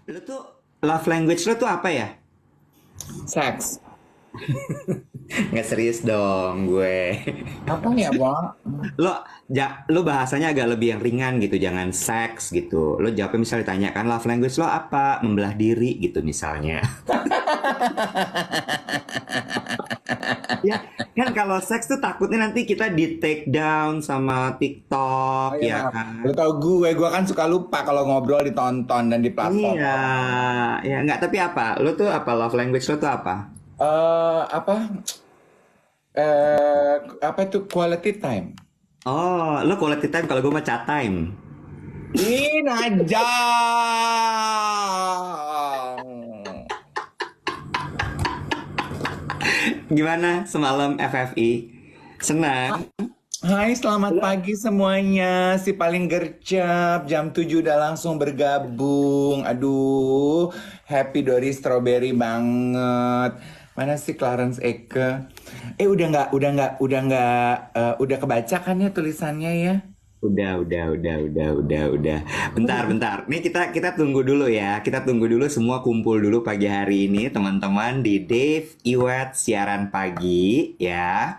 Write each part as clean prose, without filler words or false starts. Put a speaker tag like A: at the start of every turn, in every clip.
A: Lu tuh love language lu tuh apa ya?
B: Seks.
A: Nggak serius dong gue.
B: Apa ya, Bang?
A: Lo bahasanya agak lebih yang ringan gitu, jangan seks gitu. Lo jawabnya misalnya ditanya kan love language lo apa? Membelah diri gitu misalnya. Ya, kan kalau seks tuh takutnya nanti kita di take down sama
B: Oh
A: TikTok
B: ya
A: ya
B: maaf. Lu
A: kan.
B: tau gue kan suka lupa kalau ngobrol ditonton dan di platform
A: Iya,
B: orang.
A: ya nggak tapi apa? Lo tuh apa love language lo tuh apa?
B: Apa? Apa itu quality time?
A: Oh, lo quality time kalau gue mah chat time.
B: Ih, Najang.
A: Gimana semalam FFI? Senang?
B: Hai, selamat pagi semuanya. Si paling gercep, jam 7 udah langsung bergabung. Aduh, happy Dori Strawberry banget. Mana sih Clarence Eke? Udah kebaca kan ya tulisannya ya?
A: Udah. Bentar. Nih kita tunggu dulu ya. Kita tunggu dulu semua kumpul dulu pagi hari ini teman-teman di Dave Iwet siaran pagi ya.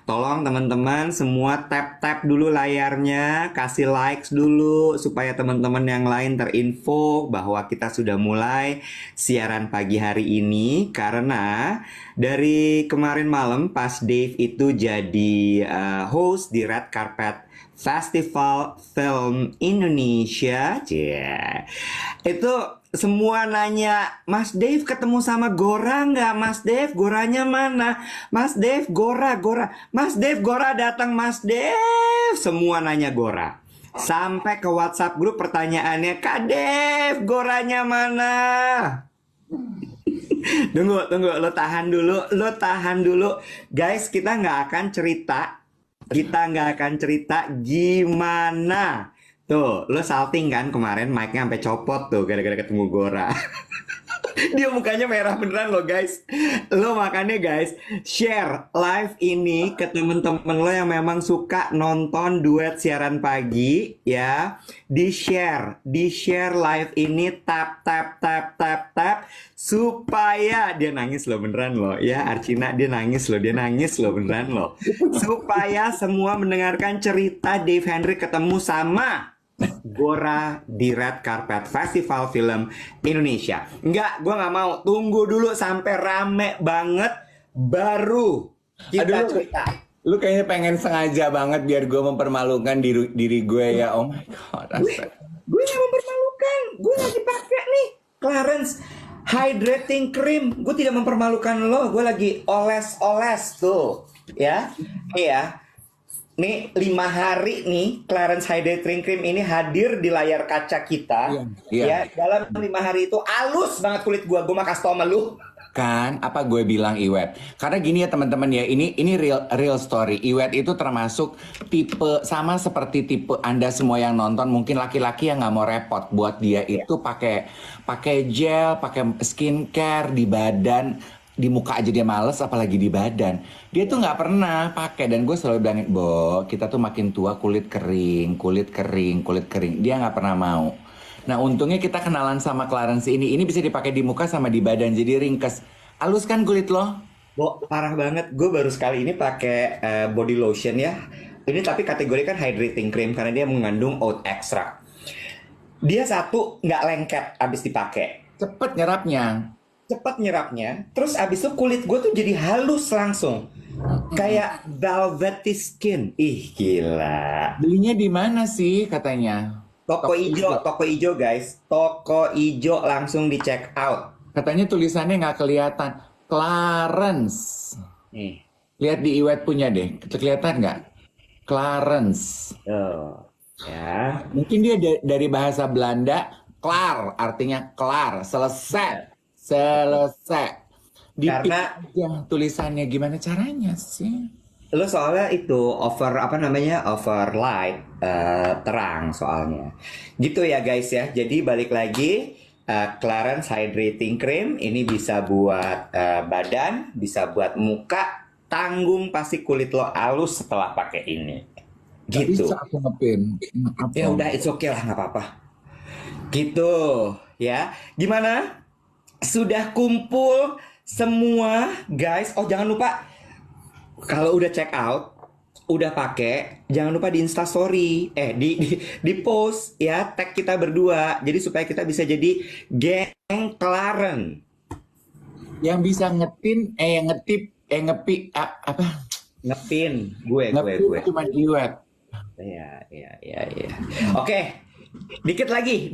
A: Tolong teman-teman semua tap-tap dulu layarnya, kasih likes dulu supaya teman-teman yang lain terinfo bahwa kita sudah mulai siaran pagi hari ini karena dari kemarin malam pas Dave itu jadi host di Red Carpet Festival Film Indonesia, itu semua nanya, Mas Dave ketemu sama Gora nggak? Mas Dave, Goranya mana? Mas Dave, Gora. Mas Dave, Gora datang, Mas Dave. Semua nanya Gora. Sampai ke WhatsApp grup pertanyaannya, Kak Dave, Goranya mana? Tunggu, lo tahan dulu. Guys, kita nggak akan cerita gimana. Tuh, lo salting kan kemarin mic-nya sampai copot tuh gara-gara ketemu Gora. Dia mukanya merah beneran loh guys. Lo makanya guys, share live ini ke temen-temen lo yang memang suka nonton duet siaran pagi ya. Di share live ini tap supaya dia nangis loh beneran loh ya. Arcina dia nangis loh beneran loh. Supaya semua mendengarkan cerita Dave Hendrik ketemu sama Gora di Red Carpet Festival Film Indonesia. Enggak, gue nggak mau. Tunggu dulu sampai rame banget, baru
B: Aduh,
A: kita cerita.
B: lu kayaknya pengen sengaja banget biar gue mempermalukan diri gue ya. Oh my God,
A: Gue,
B: astaga.
A: gue nggak mempermalukan. Gue lagi pakai nih Clarence Hydrating Cream. Gue tidak mempermalukan lo. Gue lagi oles-oles tuh, ya. Iya. Nih 5 hari nih Clarence Hydrating Cream ini hadir di layar kaca
B: Iya,
A: kita.
B: iya.
A: Ya, dalam 5 hari itu halus banget kulit gua. Gua mah kasih tau sama lu.
B: Kan apa gue bilang Iwet, karena gini ya teman-teman ya, ini real story. Iwet itu termasuk tipe sama seperti tipe Anda semua yang nonton, mungkin laki-laki yang nggak mau repot. Buat dia
A: Iya.
B: itu pakai pakai gel, pakai skincare di badan, di muka aja dia males apalagi di badan. Dia tuh nggak pernah pakai, dan gue selalu bilangin, Bo, kita tuh makin tua kulit kering, dia nggak pernah mau. Nah, untungnya kita kenalan sama Clarence ini. Ini bisa dipakai di muka sama di badan, jadi ringkes. Halus kan kulit lo?
A: Bo, parah banget. Gue baru sekali ini pakai body lotion ya. Ini tapi kategori kan hydrating cream karena dia mengandung oat extract. Dia satu nggak lengket abis dipakai.
B: Cepet nyerapnya.
A: Cepat nyerapnya. Terus abis itu kulit gue tuh jadi halus langsung. Kayak velvety skin. Ih, gila.
B: Belinya di mana sih katanya?
A: Toko
B: Toko
A: ijo,
B: ijo.
A: toko ijo guys. Toko ijo langsung di check out.
B: Katanya tulisannya nggak kelihatan. Clarence.
A: Nih.
B: Lihat di Iwet punya deh. Kelihatan nggak? Clarence.
A: Tuh. Ya.
B: Mungkin dia dari bahasa Belanda. Klaar, artinya kelar. Selesai. Selesai. Dipik
A: Karena
B: aja tulisannya. Gimana caranya sih?
A: lo soalnya itu apa namanya overlight terang soalnya. Gitu ya guys ya. Jadi balik lagi Clarence Hydrating Cream ini bisa buat badan, bisa buat muka, tanggung pasti kulit lo halus setelah pakai ini.
B: Gak bisa
A: Gitu.
B: aku ngepin.
A: Ya
B: Apa?
A: udah it's okay lah nggak apa-apa. Gitu ya. Gimana? Sudah kumpul semua guys. Oh jangan lupa kalau udah check out, udah pakai, jangan lupa di Insta Story, di post ya, tag kita berdua. Jadi supaya kita bisa jadi geng Klaren.
B: Yang bisa ngetip, apa?
A: Ngepin, gue.
B: Ngepip cuma Iwet.
A: Iya. Oke, dikit lagi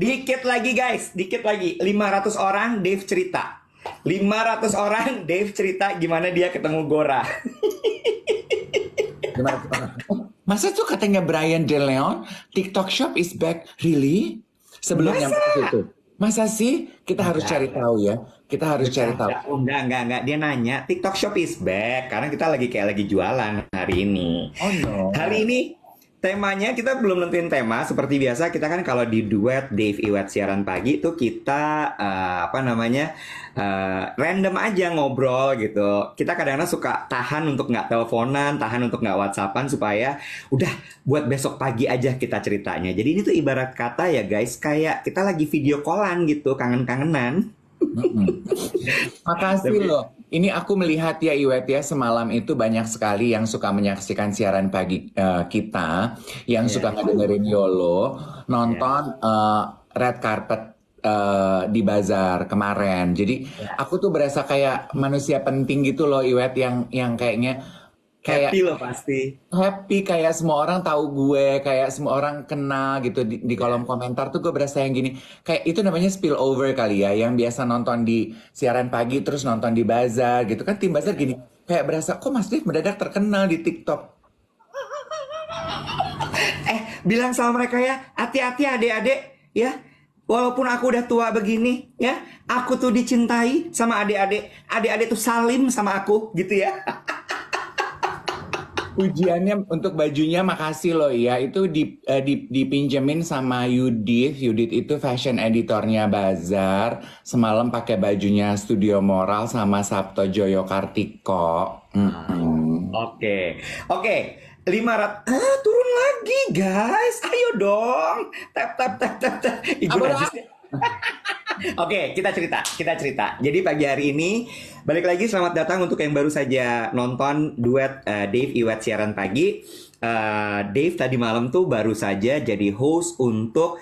A: guys, dikit lagi. 500 orang Dave cerita. 500 orang Dave cerita gimana dia ketemu Gora.
B: Masa tuh katanya Brian De Leon, TikTok Shop is back, really? Sebelum nyampe ke situ. Masa sih? Kita harus cari tahu ya. Kita harus cari tahu.
A: Enggak. Dia nanya, TikTok Shop is back. Karena kita lagi jualan hari ini.
B: Oh no.
A: Hari ini temanya kita belum nentuin tema. Seperti biasa kita kan kalau di duet Dave Iwet siaran pagi itu kita random aja ngobrol gitu. Kita kadang-kadang suka tahan untuk nggak teleponan, tahan untuk nggak WhatsAppan supaya udah buat besok pagi aja kita ceritanya. Jadi ini tuh ibarat kata ya guys, kayak kita lagi video callan gitu, kangen-kangenan.
B: Makasih loh. Ini aku melihat ya Iwet ya, semalam itu banyak sekali yang suka menyaksikan siaran pagi kita, yang suka ngedengerin Yolo, nonton red carpet di bazar kemarin. Jadi aku tuh berasa kayak manusia penting gitu loh Iwet, yang kayaknya kayak
A: Happy loh pasti.
B: happy, kayak semua orang tahu gue, kayak semua orang kenal gitu di kolom komentar tuh gue berasa yang gini, kayak itu namanya spill over kali ya, yang biasa nonton di siaran pagi terus nonton di bazar gitu kan, tim bazar gini, kayak berasa kok Mas Dev mendadak terkenal di TikTok.
A: Bilang sama mereka ya, hati-hati adik-adik ya. Walaupun aku udah tua begini ya, aku tuh dicintai sama adik-adik. Adik-adik tuh salim sama aku gitu ya.
B: Ujiannya untuk bajunya makasih loh ya, itu dipinjemin sama Yudit. Yudit itu fashion editornya Bazar. Semalam pakai bajunya Studio Moral sama Sabto Joyo Kartiko.
A: Oke. 500 turun lagi guys. Ayo dong. Tap. Ibu
B: Apa
A: najis. Oke, kita cerita. Jadi pagi hari ini balik lagi, selamat datang untuk yang baru saja nonton duet Dave Iwet siaran pagi. Dave tadi malam tuh baru saja jadi host untuk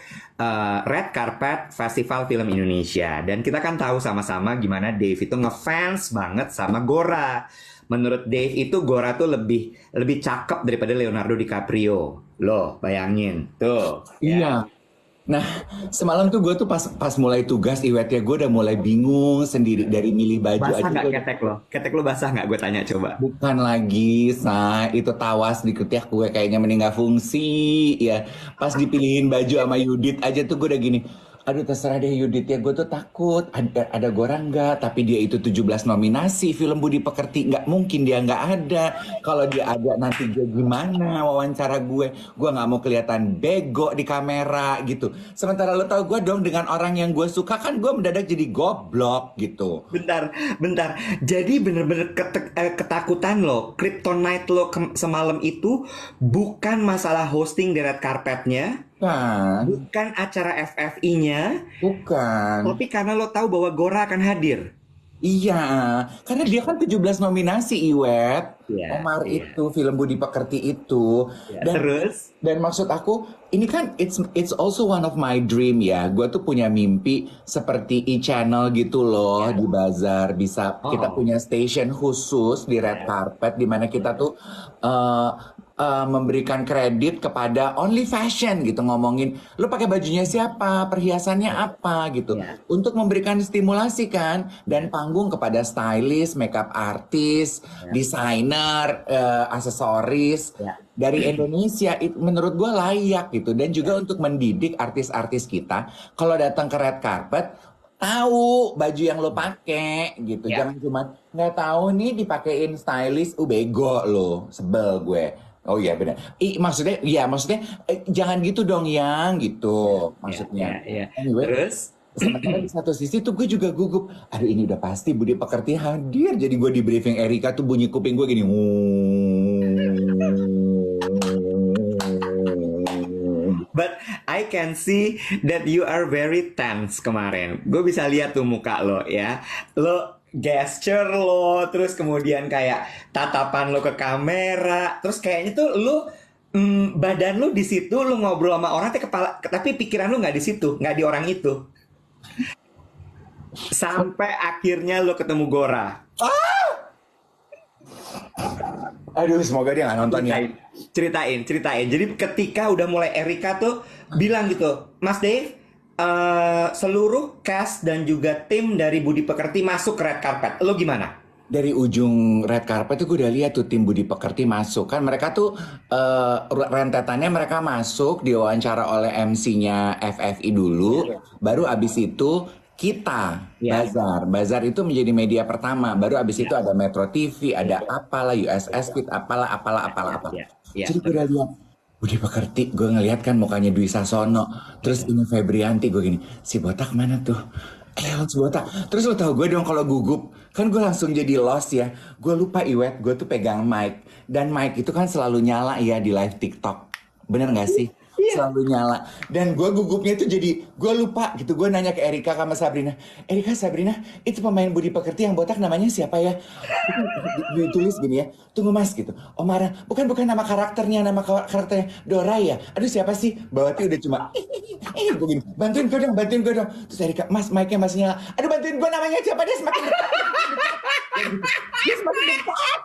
A: Red Carpet Festival Film Indonesia. Dan kita kan tahu sama-sama gimana Dave itu ngefans banget sama Gora. Menurut Dave itu Gora tuh lebih cakep daripada Leonardo DiCaprio. Loh, bayangin. Tuh.
B: Iya. Nah, semalam tuh gue tuh pas mulai tugas Iwet ya, gue udah mulai bingung sendiri dari milih baju
A: Basah
B: aja.
A: nggak ketek lo? Ketek lo basah nggak? Gue tanya coba.
B: Bukan lagi, itu tawas di ketiak gue kayaknya mending nggak fungsi ya. Pas dipilihin baju sama Yudit aja tuh gue udah gini, aduh terserah deh Yudit ya, gue tuh takut ada Gora nggak, tapi dia itu 17 nominasi film Budi Pekerti, nggak mungkin dia nggak ada. Kalau dia ada nanti gue gimana wawancara gue nggak mau kelihatan bego di kamera gitu. Sementara lo tau gue dong, dengan orang yang gue suka kan gue mendadak jadi goblok gitu.
A: Bentar. Jadi bener-bener ketakutan lo, kryptonite lo semalam itu bukan masalah hosting di red carpetnya,
B: Kan,
A: bukan acara FFI-nya,
B: bukan.
A: tapi karena lo tahu bahwa Gora akan hadir.
B: Iya, karena dia kan 17 nominasi Iwet.
A: Iya,
B: Omar
A: iya.
B: itu, film Budi Pekerti itu.
A: Ya,
B: Dan
A: terus?
B: dan maksud aku, ini kan it's also one of my dream ya. Gue tuh punya mimpi seperti e-channel gitu loh di bazar. Bisa kita punya station khusus di red carpet di mana kita tuh memberikan kredit kepada only fashion gitu, ngomongin lo pakai bajunya siapa, perhiasannya apa gitu, untuk memberikan stimulasi kan, dan panggung kepada stylist, makeup artist, desainer, aksesoris dari Indonesia. Menurut gue layak gitu, dan juga untuk mendidik artis-artis kita kalau datang ke red carpet tahu baju yang lo pakai gitu. Jangan cuma nggak tahu nih dipakein stylist, bego lo, sebel gue. Oh iya benar. Maksudnya jangan gitu dong yang gitu maksudnya. Anyway,
A: Terus?
B: sementara di satu sisi tuh gue juga gugup. Aduh ini udah pasti Budi Pekerti hadir. Jadi gue di briefing Erika tuh bunyi kuping gue gini.
A: But I I can see that you are very tense kemarin. Gue bisa lihat tuh muka lo ya. Lo gesture lo, terus kemudian kayak tatapan lo ke kamera, terus kayaknya tuh lo badan lo di situ, lo ngobrol sama orang tapi pikiran lo nggak di situ, nggak di orang itu. Sampai akhirnya lo ketemu Gora.
B: Aduh, semoga dia nggak nonton ya.
A: Ceritain. Jadi ketika udah mulai Erika tuh bilang gitu, Mas Dave, seluruh cast dan juga tim dari Budi Pekerti masuk ke red carpet. Lo gimana?
B: Dari ujung red carpet tuh gue udah lihat tuh tim Budi Pekerti masuk. Kan mereka tuh rentetannya mereka masuk diwawancara oleh MC-nya FFI dulu. Baru abis itu kita,
A: Ya.
B: Bazar itu menjadi media pertama. Baru abis itu ada Metro TV, ada apalah, USS Fit, apalah.
A: Ya.
B: Jadi gue udah lihat Budi Pekerti, gue ngeliat kan mukanya Dwi Sasono, terus ini Febrianti, gue gini, si botak mana tuh? Si botak. Terus lo tau gue dong kalau gugup, kan gue langsung jadi lost ya. Gue lupa Iwet, gue tuh pegang mic. Dan mic itu kan selalu nyala ya di live TikTok. Bener gak sih? Selalu nyala. Dan gue gugupnya tuh jadi, gue lupa gitu. Gue nanya ke Erika sama Sabrina. Sabrina, itu pemain Budi Pekerti yang botak namanya siapa ya? Ditulis gini ya. Tunggu mas gitu. Omara, bukan nama karakternya, nama karakternya Dora ya. Aduh siapa sih? Bawati udah cuma, gue gini, bantuin gue dong. Terus Erika, mas mic-nya masih nyala. Aduh bantuin gue, namanya siapa? Dia semakin dekat. Dia semakin dekat.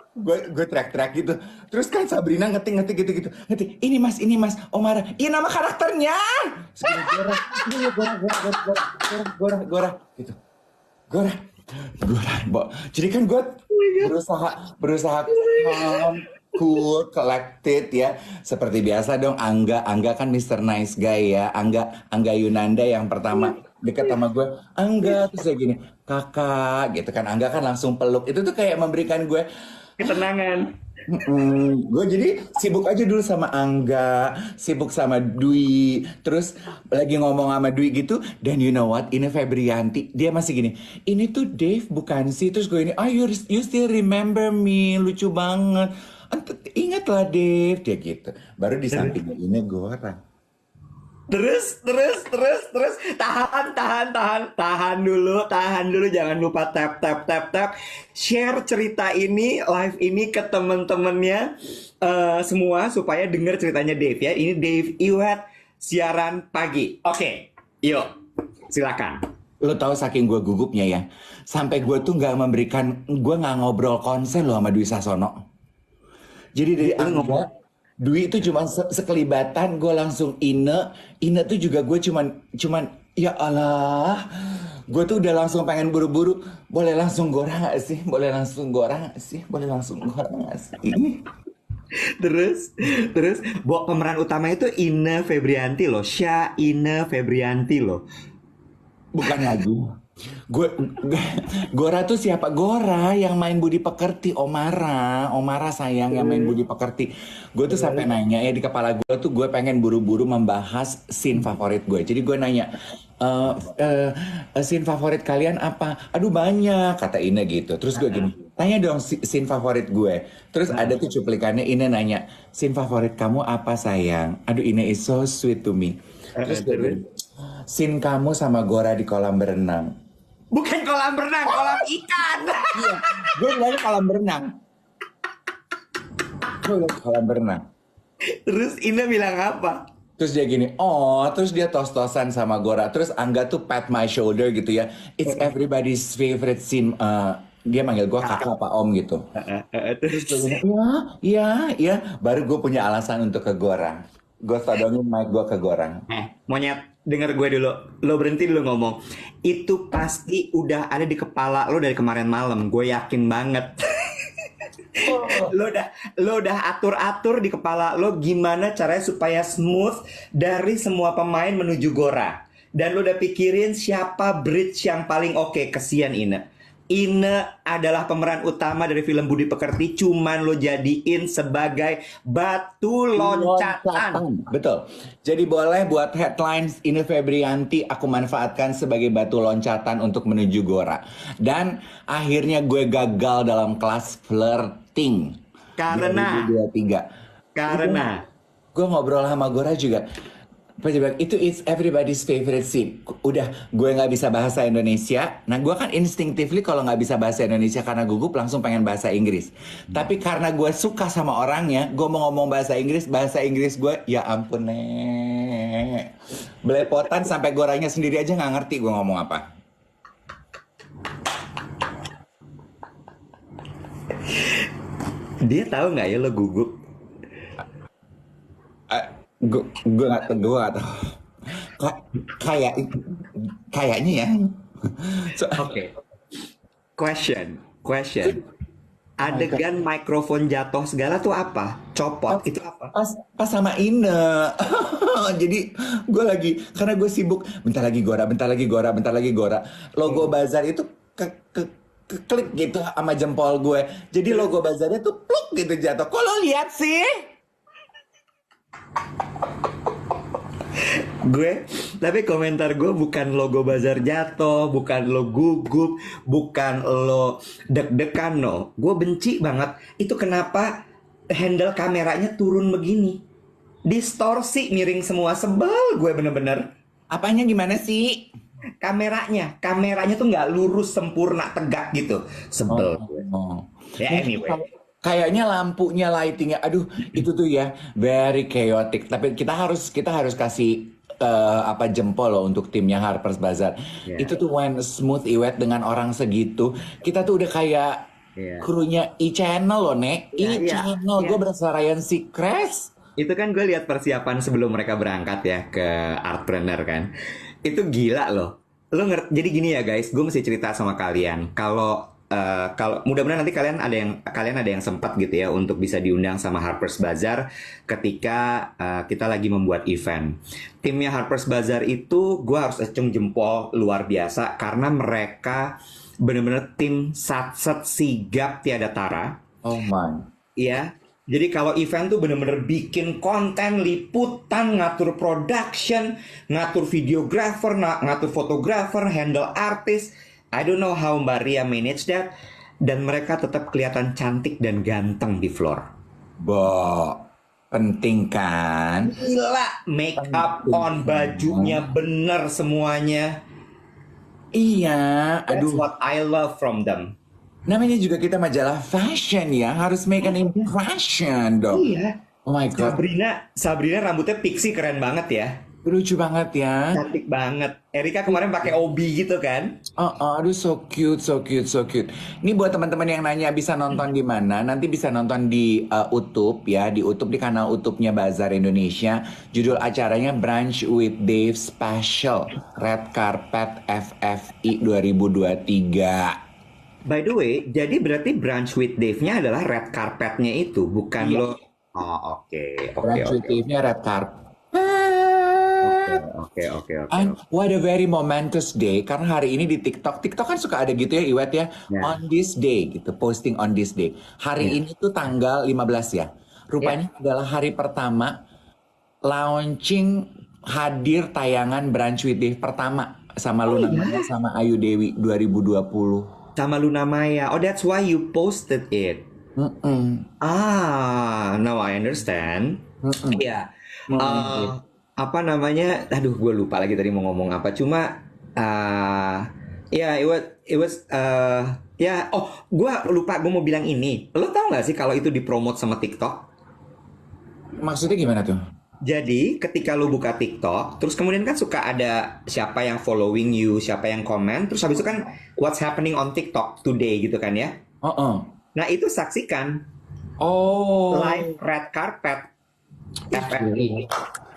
B: Gue teriak-teriak gitu. Terus kan Sabrina ngetik gitu. Ngetik, ini mas, Omara. Iya nama karakternya. Gora. Gitu. Gora. Jadi kan gue berusaha calm, cool, collected ya. Seperti biasa dong, Angga kan Mr. Nice Guy ya. Angga Yunanda yang pertama deket sama gue. Angga, terus kayak gini, kakak gitu kan. Angga kan langsung peluk. Itu tuh kayak memberikan gue
A: ketenangan.
B: Gue jadi sibuk aja dulu sama Angga, sibuk sama Dwi, terus lagi ngomong sama Dwi gitu, dan you know what, ini Febrianti, dia masih gini, ini tuh Dave bukan sih, terus gue ini, you still remember me, lucu banget, ingatlah Dave, dia gitu, baru di sampingnya ini gue orang.
A: Terus tahan dulu, jangan lupa tap. Share cerita ini, live ini ke temen-temennya semua supaya denger ceritanya Dave ya. Ini Dave Iwet siaran pagi. Oke, yuk silakan.
B: Lo tahu saking gue gugupnya ya, sampai gue tuh gue nggak ngobrol konsen lo sama Dwi Sasono. Jadi dari Angga, Dwi itu cuma sekelibatan, gue langsung Ine tuh juga gue cuman ya Allah, gue tuh udah langsung pengen buru-buru, boleh langsung Gora gak sih?
A: Terus pemeran utama itu Ine Febrianti loh, Ine Febrianti loh.
B: Bukan lagi. Gora tuh siapa? Gora yang main Budi Pekerti, Omara sayang yang main Budi Pekerti. Gue tuh sampai nanya ya di kepala gue tuh, gue pengen buru-buru membahas scene favorit gue. Jadi gue nanya, scene favorit kalian apa? Aduh banyak, kata Ine gitu. Terus gue gini, tanya dong scene favorit gue. Terus ada tuh cuplikannya, Ine nanya, scene favorit kamu apa sayang? Aduh Ine is so sweet to me. Terus gue gini, scene kamu sama Gora di kolam berenang.
A: Bukan kolam renang, kolam ikan.
B: Iya, gue bilangnya kolam berenang.
A: Terus Ine bilang apa?
B: Terus dia gini, terus dia tos-tosan sama Gora. Terus Angga tuh pat my shoulder gitu ya. It's everybody's favorite scene. Dia manggil gue kakak apa om gitu. Terus gue gini, iya. Baru gue punya alasan untuk ke Gora. Gue todongin mic gue ke Gora.
A: Monyet, denger gue dulu. Lo berhenti dulu ngomong. Itu pasti udah ada di kepala lo dari kemarin malam. Gue yakin banget. Lo udah atur-atur di kepala lo gimana caranya supaya smooth dari semua pemain menuju Gora. Dan lo udah pikirin siapa bridge yang paling oke. Kesian Ine. Ine adalah pemeran utama dari film Budi Pekerti, cuman lo jadiin sebagai batu loncatan.
B: Betul. Jadi boleh buat headlines Ine Febrianti aku manfaatkan sebagai batu loncatan untuk menuju Gora. Dan akhirnya gue gagal dalam kelas flirting.
A: Karena
B: 2023.
A: Karena
B: gue ngobrol sama Gora juga. Apa dia bilang, itu it's everybody's favorite sih. Udah, gue nggak bisa bahasa Indonesia. Nah, gue kan instinctively kalau nggak bisa bahasa Indonesia karena gugup langsung pengen bahasa Inggris. Tapi karena gue suka sama orangnya, gue mau ngomong bahasa Inggris gue, ya ampun nek. Belepotan sampai gue orangnya sendiri aja nggak ngerti gue ngomong apa.
A: Dia tahu nggak ya lo gugup?
B: Eh, gue nggak tahu. Ka- kayak kayaknya ya. So,
A: Oke. Question.
B: oh my God.
A: Adegan mikrofon jatuh segala tuh apa? Copot itu apa?
B: Pas sama Ine. Jadi gue lagi karena gue sibuk bentar lagi Gora. Logo Bazar itu ke klik gitu sama jempol gue. Jadi logo Bazarnya tuh pluk gitu jatuh. Kok lo lihat sih?
A: Tapi komentar gue bukan logo bazar jatuh, bukan lo gugup, bukan lo deg-degan, no. Gue benci banget. Itu kenapa handle kameranya turun begini. Distorsi, miring semua. Sebel gue bener-bener.
B: Apanya gimana sih?
A: Kameranya tuh nggak lurus, sempurna, tegak gitu.
B: Oh,
A: Sebel gue.
B: oh.
A: Ya
B: Mungkin
A: anyway.
B: kayaknya lampunya, lightingnya, aduh itu tuh ya very chaotic. Tapi kita harus kasih apa jempol loh untuk timnya Harper's Bazaar.
A: Ya,
B: Itu tuh when smooth Iwet dengan orang segitu, kita tuh udah kayak
A: ya.
B: krunya E-Channel loh, Nek.
A: Ya, ya,
B: E-Channel, gue
A: ya.
B: berasa Ryan Seacrest.
A: Itu kan gue lihat persiapan sebelum mereka berangkat ya ke Artpreneur kan. Itu gila loh. Lo ngerti? Jadi gini ya guys, gue mesti cerita sama kalian. Kalau mudah-mudahan nanti kalian ada yang sempat gitu ya untuk bisa diundang sama Harper's Bazaar ketika kita lagi membuat event. Timnya Harper's Bazaar itu gue harus acung jempol luar biasa karena mereka bener-bener tim satset sigap tiada tara.
B: Oh my.
A: Iya, jadi kalau event tuh bener-bener bikin konten, liputan, ngatur production, ngatur videographer, ngatur fotografer, handle artis. I don't know how Mbak Ria manage that. Dan mereka tetap kelihatan cantik dan ganteng di floor.
B: Bo, penting kan?
A: Gila, make up
B: Penting
A: on, bajunya
B: kan?
A: bener semuanya.
B: Iya,
A: That's
B: aduh.
A: what I love from them.
B: Namanya juga kita majalah fashion ya, harus make an impression dong.
A: Iya.
B: Oh my God,
A: Sabrina rambutnya pixie keren banget ya.
B: lucu banget ya.
A: Cantik banget. Erika kemarin pakai obi gitu kan?
B: Aduh so cute, so cute, so cute. Ini buat teman-teman yang nanya bisa nonton di mana? Nanti bisa nonton di YouTube ya, di YouTube di kanal YouTube-nya Bazar Indonesia. Judul acaranya Brunch with Dave Special Red Carpet FFI 2023.
A: By the way, jadi berarti Brunch with Dave-nya adalah red carpet-nya itu, bukan
B: Iya,
A: lo. Oh, oke, oke,
B: Brunch with
A: oke,
B: Dave-nya Red Carpet.
A: oke.
B: And what a very momentous day karena hari ini di TikTok kan suka ada gitu ya Iwet ya,
A: Ya,
B: on this day gitu, posting on this day. Hari
A: ya,
B: ini tuh tanggal 15 ya.
A: ya.
B: Rupanya adalah hari pertama launching hadir tayangan Brunch with Dave pertama sama
A: Oh
B: Luna Maya
A: iya,
B: sama Ayu Dewi 2020.
A: sama Luna Maya. Oh, that's why you posted it.
B: Mm-mm.
A: Now I understand.
B: Mm-mm.
A: Iya.
B: Mm-mm.
A: Apa namanya? Aduh, gue lupa lagi tadi mau ngomong apa. Cuma, ya, ya. Oh, gue lupa. Gue mau bilang ini. Lo tau nggak sih kalau itu dipromot sama TikTok?
B: Maksudnya gimana tuh?
A: Jadi, ketika lo buka TikTok, terus kemudian kan suka ada siapa yang following you, siapa yang komen, terus habis itu kan what's happening on TikTok today gitu kan ya.
B: Oh,
A: Nah, itu saksikan
B: oh,
A: live red carpet
B: ih,
A: FFI.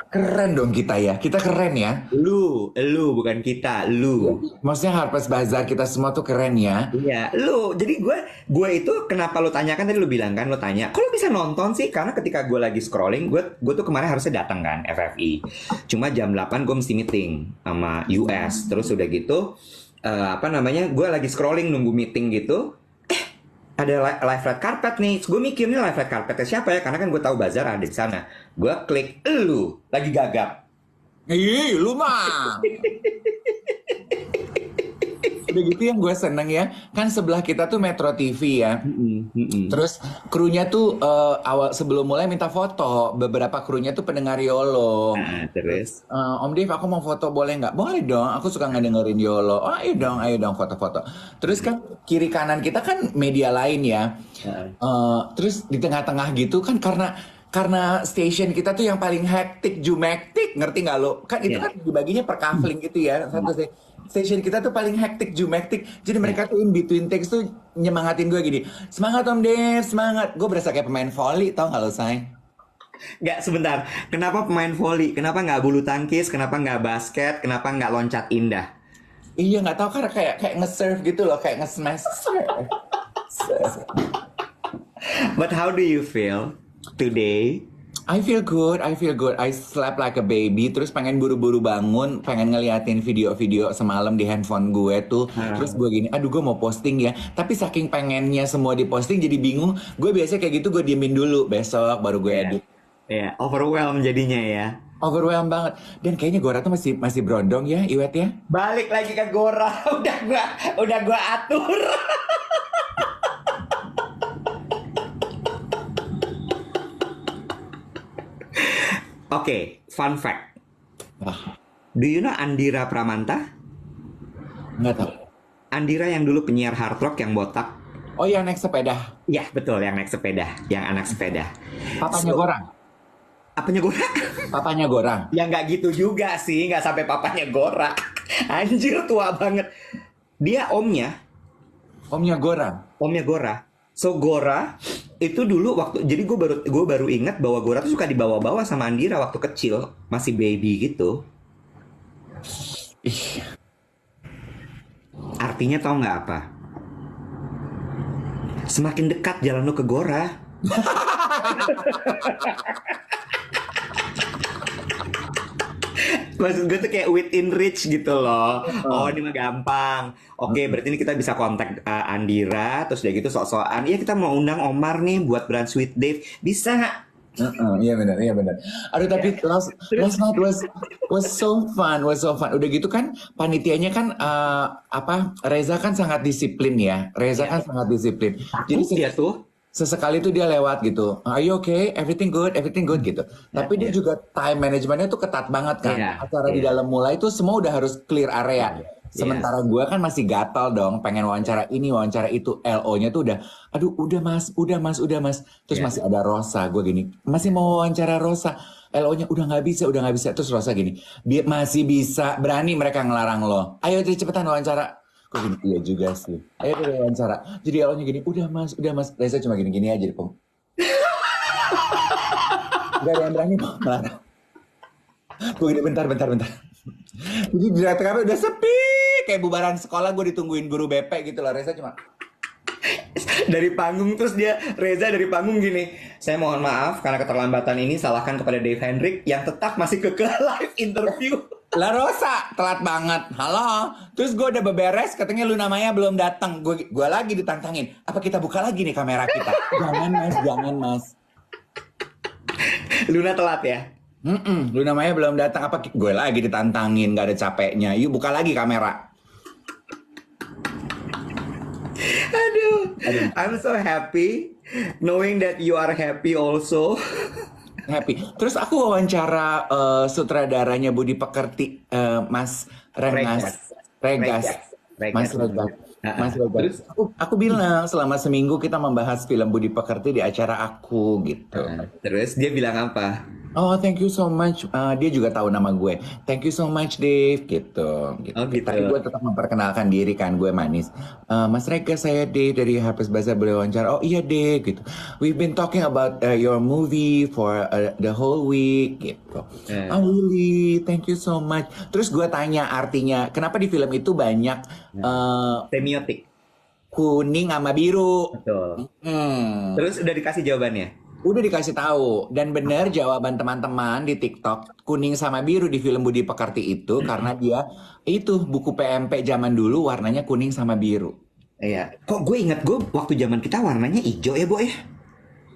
B: keren dong kita ya. Kita keren ya.
A: Lu bukan kita, lu.
B: Maksudnya Harper's Bazaar kita semua tuh keren ya.
A: Iya, lu. Jadi gue itu kenapa lu tanyakan tadi lu bilang kan, lu tanya, kok lu bisa nonton sih? Karena ketika gue lagi scrolling, gue tuh kemarin harusnya datang kan FFI. Cuma jam 8 gue mesti meeting sama US. Terus udah gitu, apa namanya? Gue lagi scrolling nunggu meeting gitu. Ada live red carpet nih. Gue mikir nih live red carpetnya siapa ya? Karena kan gue tahu Bazar ada di sana. Gue klik, lu lagi gagap.
B: Ih, lu mah. Udah gitu yang gue seneng ya, kan sebelah kita tuh Metro TV ya.
A: Mm-mm, mm-mm.
B: Terus krunya tuh awal sebelum mulai minta foto. Beberapa krunya tuh pendengar Yolo. Terus,
A: Terus,
B: Om Dev, aku mau foto boleh nggak? Boleh dong. Aku suka ngedengerin Yolo. Oh, ayo dong foto-foto. Terus kan kiri kanan kita kan media lain ya.
A: Heeh.
B: Terus di tengah-tengah gitu kan karena station kita tuh yang paling hektik, jumektik, ngerti nggak lo? Kan itu
A: Ya.
B: kan dibaginya per kafling gitu ya. Station kita tuh paling hektik, jumektik. Jadi
A: Ya.
B: mereka tuh in between takes tuh nyemangatin gue gini. Semangat Om Dev, semangat. Gue berasa kayak pemain volley, tau nggak lo, Say?
A: Nggak, sebentar. Kenapa pemain voli? Kenapa nggak bulu tangkis? Kenapa nggak basket? Kenapa nggak loncat indah?
B: Iya nggak tahu karena kayak nge-serve gitu loh, kayak nge-smash.
A: But how do you feel today?
B: I feel good, I feel good. I slept like a baby, terus pengen buru-buru bangun, pengen ngeliatin video-video semalam di handphone gue tuh. Terus gue gini, aduh gue mau posting ya. Tapi saking pengennya semua diposting jadi bingung. Gue biasanya kayak gitu gue diemin dulu, besok baru gue
A: Ya,
B: edit.
A: ya, overwhelmed jadinya ya.
B: Overwhelmed banget. Dan kayaknya Gora tuh masih berondong ya, Iwet ya.
A: Balik lagi ke Gora, udah gua atur. Oke, fun fact.
B: Wah,
A: Do you know Andira Pramanta?
B: nggak tahu.
A: Andira yang dulu penyiar hard rock yang botak.
B: Oh yang naik sepeda,
A: Ya, betul, yang naik sepeda, yang anak sepeda.
B: papanya
A: So,
B: Gora.
A: apanya Gora?
B: Papanya Gora.
A: Ya nggak gitu juga sih, nggak sampai papanya Gora. Anjir, tua banget. Dia
B: Omnya Gora.
A: omnya Gora. So Gora itu dulu waktu, jadi gue baru ingat bahwa Gora tuh suka dibawa-bawa sama Andira waktu kecil, masih baby gitu.
B: Ih,
A: Artinya tau nggak apa? Semakin dekat jalan lu ke Gora, maksud gue tuh kayak within reach gitu loh. Oh, ini mah gampang. Oke, berarti ini kita bisa kontak Andira, terus udah gitu sok-sokan. Iya, kita mau undang Omar nih buat brand Sweet Dave. Bisa.
B: iya benar, iya benar. Aduh tapi last night was so fun, was so fun. Udah gitu kan panitianya kan Reza kan sangat disiplin ya. Reza kan sangat disiplin. Jadi
A: Takut dia tuh.
B: sesekali tuh dia lewat gitu. Are you okay? Everything good gitu. Tapi dia juga time managementnya tuh ketat banget kan.
A: Iya,
B: Acara di
A: iya.
B: dalam mulai tuh semua udah harus clear area. Sementara gue kan masih gatal dong, pengen wawancara ini, wawancara itu, LO-nya tuh udah, aduh udah mas. Terus
A: Iya.
B: masih ada Rosa, gue gini, masih mau wawancara Rosa, LO-nya udah nggak bisa. Terus Rosa gini, masih bisa, berani mereka ngelarang lo. Ayo cepetan wawancara. Gue gini, iya juga sih. Ayo deh wawancara. Jadi LO-nya gini, udah mas. Reza cuma gini aja, Pung. Gak ada yang berani melarang. Gue gini, bentar. Jadi di rata udah sepi, kayak bubaran sekolah gue ditungguin guru BP gitu loh. Reza cuma
A: Dari panggung, terus Reza dari panggung gini, saya mohon maaf karena keterlambatan ini, salahkan kepada Dave Hendrik yang tetap masih kekeh live interview.
B: lah Rosa telat banget, halo. Terus gue udah beberes, katanya lu namanya belum datang. Gue lagi ditantangin, apa kita buka lagi nih kamera kita? Jangan mas.
A: Luna telat ya.
B: Lu namanya belum datang, apa gue lagi ditantangin, gak ada capeknya. Yuk buka lagi kamera.
A: Aduh, I'm so happy knowing that you are happy also.
B: Happy. Terus aku wawancara sutradaranya Budi Pekerti, Mas Regas. Mas Regas. Mas Regas.
A: Terus
B: Aku bilang selama seminggu kita membahas film Budi Pekerti di acara aku gitu.
A: terus dia bilang apa?
B: Oh, thank you so much. Dia juga tahu nama gue. Thank you so much, Dave. Gitu.
A: Oh, gitu.
B: Tapi gue tetap memperkenalkan diri kan, gue manis. Mas Rega, saya Dave dari Harper's Bazaar, boleh wawancara? Oh iya, Dave. Gitu. We've been talking about your movie for the whole week. Gitu. Oh really? Thank you so much. Terus gue tanya artinya, kenapa di film itu banyak
A: Semiotik.
B: kuning sama biru?
A: Betul. Terus udah dikasih jawabannya?
B: Udah dikasih tahu, dan benar jawaban teman-teman di TikTok, kuning sama biru di film Budi Pekerti itu karena dia itu buku PMP zaman dulu warnanya kuning sama biru.
A: Iya. Kok gue inget gue waktu zaman kita warnanya hijau ya, Bo ya?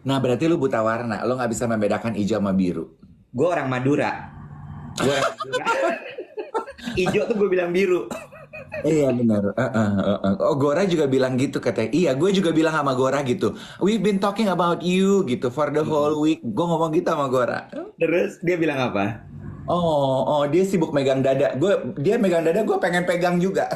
B: Nah berarti lu buta warna, lu nggak bisa membedakan hijau sama biru.
A: Gue orang Madura. Hijau tuh gue bilang biru.
B: Iya benar. Oh Gora juga bilang gitu katanya. Iya, gue juga bilang sama Gora gitu. We've been talking about you gitu for the whole week. Gue ngomong gitu sama Gora.
A: Terus dia bilang apa?
B: Oh, dia sibuk megang dada. Dia megang dada, gue pengen pegang juga.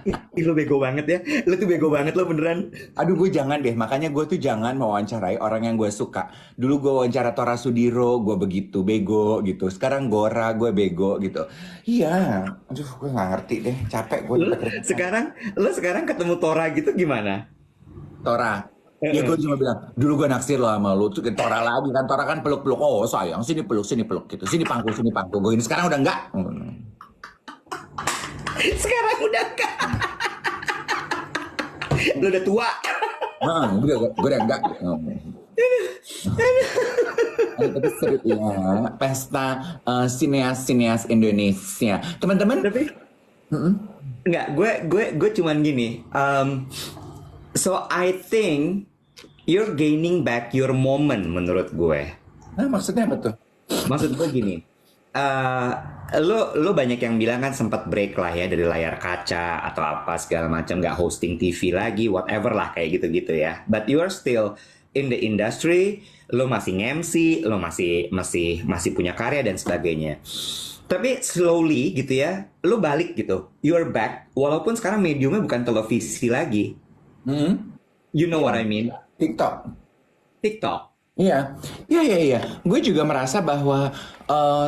A: Ih, lu bego banget ya. Lu tuh bego banget lo beneran.
B: Aduh, gue jangan deh. Makanya gue tuh jangan mewawancarai orang yang gue suka. Dulu gue wawancara Tora Sudiro, gue begitu bego gitu. Sekarang Gora, gue bego gitu. Iya, aduh, gue nggak ngerti deh. Capek gue
A: Lu
B: deket-deketan.
A: sekarang ketemu Tora gitu gimana?
B: Tora. Ya gue
A: Heeh.
B: cuma bilang, dulu gue naksir lo sama lu. Tuh Tora lagi kan. Tora kan peluk-peluk. Oh sayang, sini peluk gitu. Sini pangku, sini pangku. Gue ini sekarang udah enggak.
A: Sekarang udah enggak. Lu udah tua.
B: Nah, gue udah enggak. Tapi seru ya. Pesta sineas-sineas Indonesia. Teman-teman,
A: Tapi enggak, gue cuman gini. So I think you're gaining back your moment menurut gue.
B: nah, maksudnya apa tuh?
A: Maksud gue gini, eh lo banyak yang bilang kan sempat break lah ya dari layar kaca atau apa segala macam, nggak hosting TV lagi, whatever lah kayak gitu-gitu ya. But you are still in the industry, lo masih nge-MC, lo masih punya karya dan sebagainya. Tapi slowly gitu ya, lo balik gitu, you're back. Walaupun sekarang mediumnya bukan televisi lagi,
B: Hmm?
A: you know what
B: Iya,
A: I mean?
B: TikTok.
A: TikTok.
B: Iya, iya, iya, iya. Gue juga merasa bahwa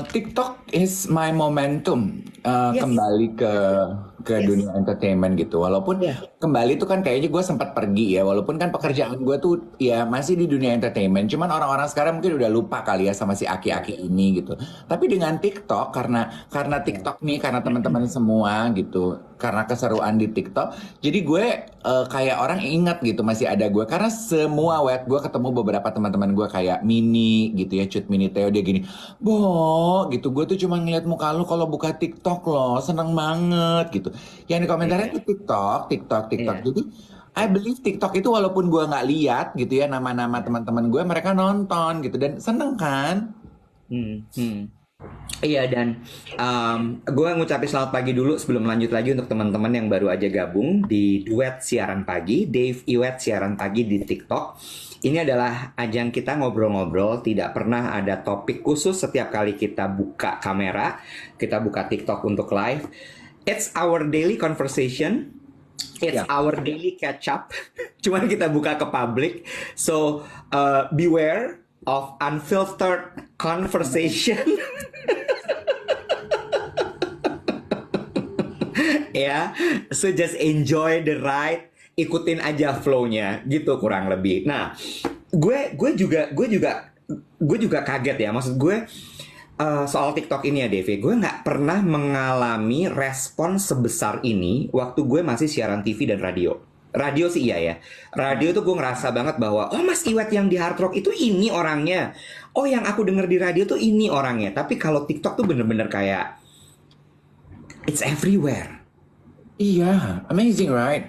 B: TikTok is my momentum
A: Yes.
B: kembali ke
A: Yes.
B: dunia entertainment gitu. Walaupun
A: Ya.
B: kembali tuh kan kayaknya gue sempat pergi ya. Walaupun kan pekerjaan gue tuh ya masih di dunia entertainment. Cuman orang-orang sekarang mungkin udah lupa kali ya sama si aki-aki ini gitu. Tapi dengan TikTok karena
A: Ya.
B: TikTok nih karena teman-teman semua gitu. Karena keseruan di TikTok, jadi gue kayak orang ingat gitu masih ada gue karena semua web gue ketemu beberapa teman-teman gue kayak Mini gitu ya, Cut Mini Theo dia gini, Bo gitu gue tuh cuma ngeliat muka lu kalau buka TikTok loh, seneng banget gitu. Yang di komentarnya
A: Iya.
B: tuh TikTok, TikTok, TikTok.
A: Iya.
B: Jadi I believe TikTok itu walaupun gue nggak lihat gitu ya nama-nama teman-teman gue mereka nonton gitu dan seneng kan?
A: Hmm, hmm. Iya dan gue ngucapin selamat pagi dulu sebelum lanjut lagi untuk teman-teman yang baru aja gabung di duet siaran pagi, Dave Iwet siaran pagi di TikTok. Ini adalah ajang kita ngobrol-ngobrol, tidak pernah ada topik khusus setiap kali kita buka kamera, kita buka TikTok untuk live. It's our daily conversation. It's
B: Ya.
A: our daily catch up. Cuman kita buka ke publik. So beware of unfiltered conversation. Ya, so just enjoy the ride, ikutin aja flow-nya gitu kurang lebih. Nah, gue juga kaget ya, maksud gue soal TikTok ini ya Devi, gue nggak pernah mengalami respon sebesar ini waktu gue masih siaran TV dan radio. Radio sih iya ya. Radio tuh gue ngerasa banget bahwa oh Mas Iwet yang di Hard Rock itu ini orangnya. Oh yang aku denger di radio tuh ini orangnya. Tapi kalau TikTok tuh bener-bener kayak it's everywhere.
B: Iya, amazing right?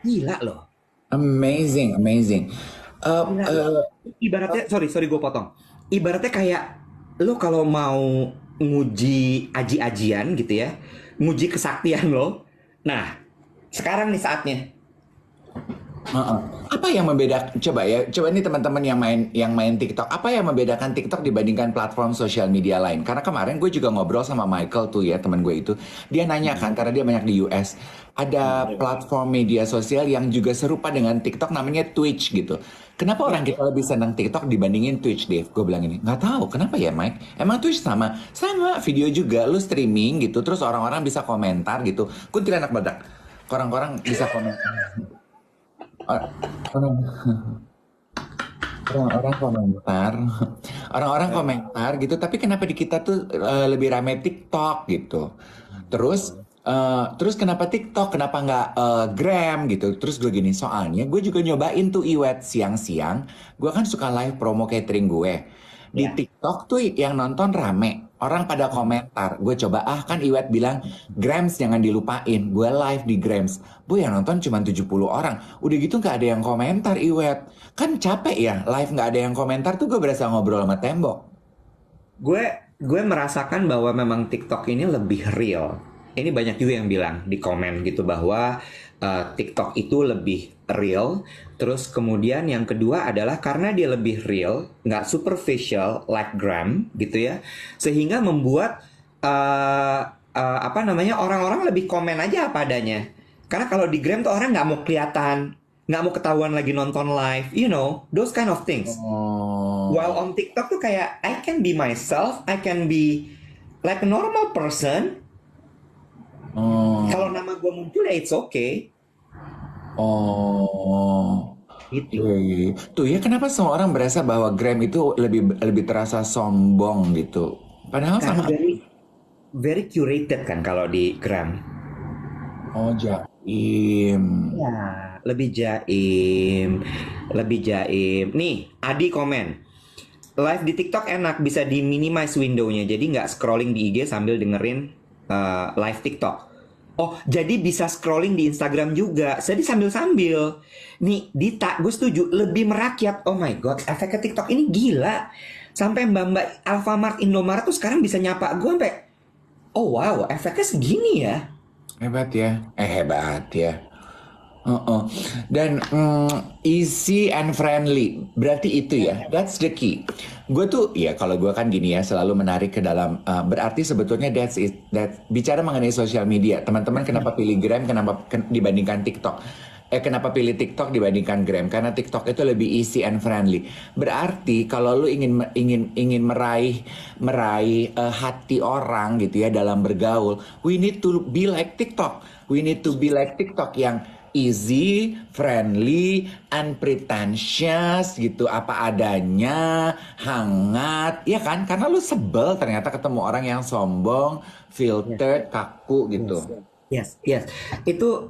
A: Gila loh.
B: Amazing, amazing. Eh,
A: Gila loh.
B: eh,
A: Ibaratnya, sorry gue potong. Ibaratnya kayak lo kalau mau nguji aji-ajian gitu ya, nguji kesaktian lo. Nah, sekarang nih saatnya.
B: Heeh. Apa yang membedakan coba ya coba nih teman-teman yang main TikTok apa yang membedakan TikTok dibandingkan platform sosial media lain karena kemarin gue juga ngobrol sama Michael tuh ya teman gue itu dia nanya kan karena dia banyak di US ada platform media sosial yang juga serupa dengan TikTok namanya Twitch gitu kenapa orang
A: Ya,
B: kita lebih senang TikTok dibandingin Twitch Dave gue bilang ini nggak tahu kenapa ya Mike emang Twitch sama video juga lu streaming gitu terus orang-orang bisa komentar gitu kuntilanak badak orang-orang bisa komentar orang orang-orang komentar, orang-orang komentar gitu. Tapi kenapa di kita tuh lebih rame TikTok gitu? Terus, terus kenapa TikTok? Kenapa nggak Gram gitu? Terus gue gini, soalnya gue juga nyobain tuh Iwet siang-siang. Gue kan suka live promo catering gue. Di
A: ya.
B: TikTok tuh yang nonton rame. Orang pada komentar. Gue coba, kan Iwet bilang, Grams jangan dilupain. Gue live di Grams. Bu yang nonton cuma 70 orang. Udah gitu nggak ada yang komentar Iwet. Kan capek ya, live nggak ada yang komentar tuh gue berasa ngobrol sama tembok.
A: Gue gue merasakan bahwa memang TikTok ini lebih real. Ini banyak juga yang bilang di komen gitu bahwa TikTok itu lebih real. Terus kemudian yang kedua adalah karena dia lebih real, nggak superficial like Gram gitu ya, sehingga membuat uh, apa namanya orang-orang lebih komen aja apa adanya. Karena kalau di Gram tuh orang nggak mau kelihatan, nggak mau ketahuan lagi nonton live, you know, those kind of things. While
B: Oh,
A: on TikTok tuh kayak I can be myself, I can be like a normal person. Kalau
B: oh,
A: nama gue muncul ya it's okay.
B: oh.
A: Gitu.
B: Iya, iya, iya. Tuh ya kenapa semua orang berasa bahwa Gram itu lebih lebih terasa sombong gitu. Padahal
A: Karena
B: sama.
A: very very curated kan kalau di Gram.
B: Oh, Jaim.
A: Ya, lebih jaim, lebih jaim. Nih, Adi komen. Live di TikTok enak, bisa di minimize window-nya. Jadi nggak scrolling di IG sambil dengerin live TikTok. Oh, jadi bisa scrolling di Instagram juga. Jadi sambil-sambil. Nih, Dita, gue setuju. Lebih merakyat. Oh my God, efeknya TikTok ini gila. Sampai mbak-mbak Alfamart, Indomaret tuh sekarang bisa nyapa gue sampai, oh wow, efeknya segini ya.
B: Hebat ya. Hebat ya. Heeh. Dan easy and friendly. Berarti itu ya. That's the key. Gue tuh ya kalau gue kan gini ya selalu menarik ke dalam. Berarti sebetulnya that's it. Bicara mengenai sosial media. Teman-teman kenapa pilih Gram? Kenapa dibandingkan TikTok? Kenapa pilih TikTok dibandingkan Gram? Karena TikTok itu lebih easy and friendly. Berarti kalau lu ingin meraih meraih hati orang gitu ya dalam bergaul, we need to be like TikTok. We need to be like TikTok yang easy, friendly, unpretentious gitu, apa adanya, hangat, ya kan? Karena lu sebel ternyata ketemu orang yang sombong,
A: Yes,
B: filtered, kaku
A: yes,
B: gitu.
A: yes, yes. Itu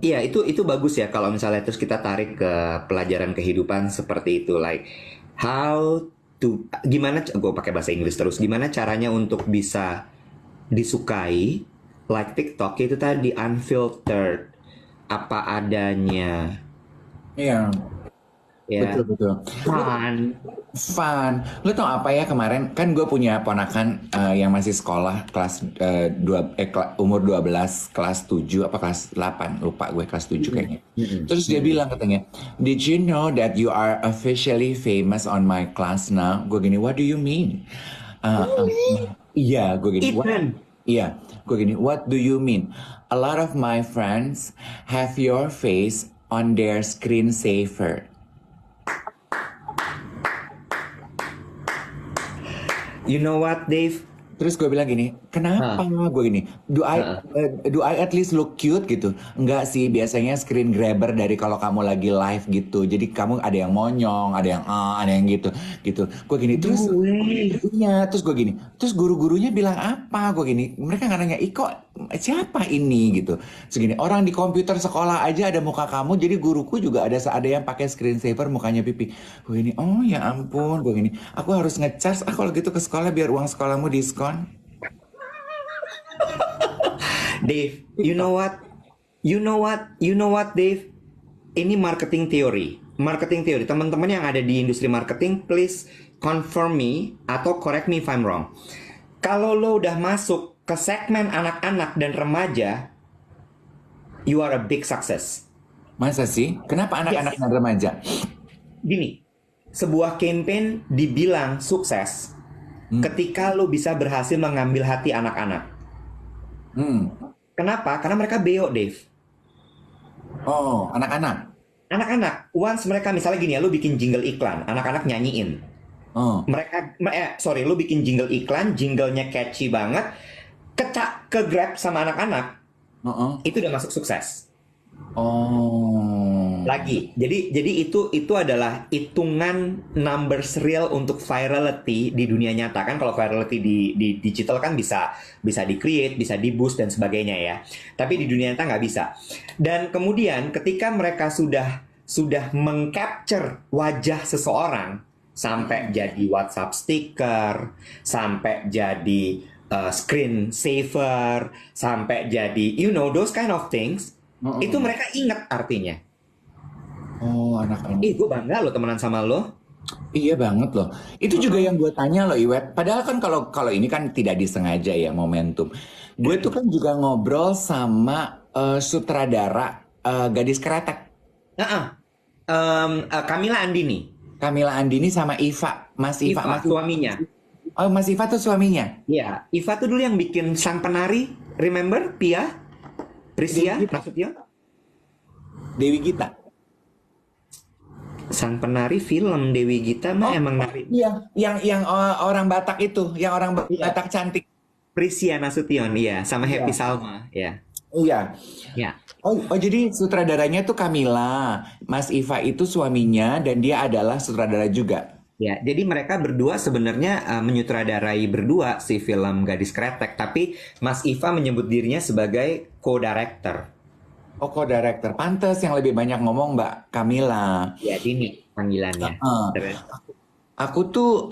A: iya, itu bagus ya kalau misalnya terus kita tarik ke pelajaran kehidupan seperti itu, like how to, gimana, gue pakai bahasa Inggris terus, gimana caranya untuk bisa disukai, like TikTok itu tadi unfiltered, apa adanya,
B: Iya, betul
A: ya,
B: betul. Lu
A: fun.
B: fun. Lu tau apa ya kemarin kan gue punya ponakan yang masih sekolah kelas umur 12 kelas 7 apa kelas 8 lupa gue kelas 7
A: Mm-mm,
B: kayaknya.
A: mm-mm,
B: Terus dia
A: mm-mm.
B: bilang katanya, "Did you know that you are officially famous on my class now?" Gue gini, "What do you mean?" Iya, gue gini, "What?"
A: Ethan,
B: Iya, gue gini, "What do you mean? A lot of my friends have your face on their screensaver."
A: you know what, Dave?
B: Terus gue bilang gini, kenapa
A: Hah,
B: gue gini?
A: hah.
B: Do I at least look cute gitu? Enggak sih, biasanya screen grabber dari kalau kamu lagi live gitu. Jadi kamu ada yang monyong, ada yang gitu, gitu. Gue gini,
A: No
B: terus
A: way.
B: iya, terus gue gini, terus guru-gurunya bilang apa? Gue gini, mereka nggak nanya, Iko siapa ini gitu. Segini orang di komputer sekolah aja ada muka kamu, jadi guruku juga ada yang pakai screensaver mukanya pipi. Gue gini, oh ya ampun, gue gini, aku harus ngecharge kalau gitu ke sekolah biar uang sekolahmu diskon.
A: Dave, you know
B: TikTok.
A: what? You know what, Dave? Ini marketing teori. Marketing teori. Teman-teman yang ada di industri marketing, please confirm me atau correct me if I'm wrong. Kalau lo udah masuk ke segmen anak-anak dan remaja, you are a big success.
B: Masa sih? Kenapa anak-anak
A: Yes.
B: dan remaja?
A: Gini, sebuah campaign dibilang sukses
B: Hmm,
A: ketika lo bisa berhasil mengambil hati anak-anak.
B: hmm.
A: Kenapa? Karena mereka beo, Dave.
B: Oh, anak-anak.
A: Anak-anak, once mereka misalnya gini ya, lo bikin jingle iklan, anak-anak nyanyiin.
B: Oh,
A: Sorry, lu bikin jingle iklan, jinglenya catchy banget, kecak ke grab sama anak-anak,
B: oh, oh.
A: itu udah masuk sukses.
B: Oh.
A: Lagi, jadi itu adalah hitungan numbers real untuk virality di dunia nyata kan. Kalau virality di digital kan bisa di create, bisa di boost dan sebagainya ya. Tapi di dunia nyata nggak bisa. Dan kemudian ketika mereka sudah mengcapture wajah seseorang sampai jadi WhatsApp sticker, sampai jadi screen saver, sampai jadi you know those kind of things,
B: Oh,
A: itu
B: oh.
A: mereka ingat artinya.
B: Oh, anak-anak.
A: Ih, gue bangga lo temenan sama lo.
B: Iya banget loh. Itu juga yang gue tanya loh Iwet. Padahal kan kalau kalau ini kan tidak disengaja ya momentum. Gue tuh kan juga ngobrol sama sutradara Gadis Kretek.
A: Heeh. Kamila Andini,
B: Kamila Andini sama Iva. Mas Iva.
A: Iva
B: Mas Iva.
A: suaminya.
B: Oh Mas Iva tuh suaminya.
A: Ya, Iva tuh dulu yang bikin Sang Penari, remember? Pia,
B: Dewi
A: Prisia,
B: Gita.
A: maksudnya?
B: Dewi Gita.
A: Sang Penari film Dewi Gita mah
B: Oh
A: emang nari.
B: iya. Yang orang Batak itu. Yang orang
A: Iya.
B: Batak cantik.
A: Prisia Nasution, iya, sama Happy
B: Iya.
A: Salma, ya.
B: Iya.
A: Ya.
B: Oh, jadi sutradaranya tuh Kamila. Mas Iva itu suaminya dan dia adalah sutradara juga.
A: Ya, jadi mereka berdua sebenarnya menyutradarai berdua si film Gadis Kretek, tapi Mas Iva menyebut dirinya sebagai co-director.
B: Oh, co-director. Pantes yang lebih banyak ngomong Mbak Kamila.
A: Ya, ini panggilannya.
B: Heeh.
A: Terus,
B: Aku tuh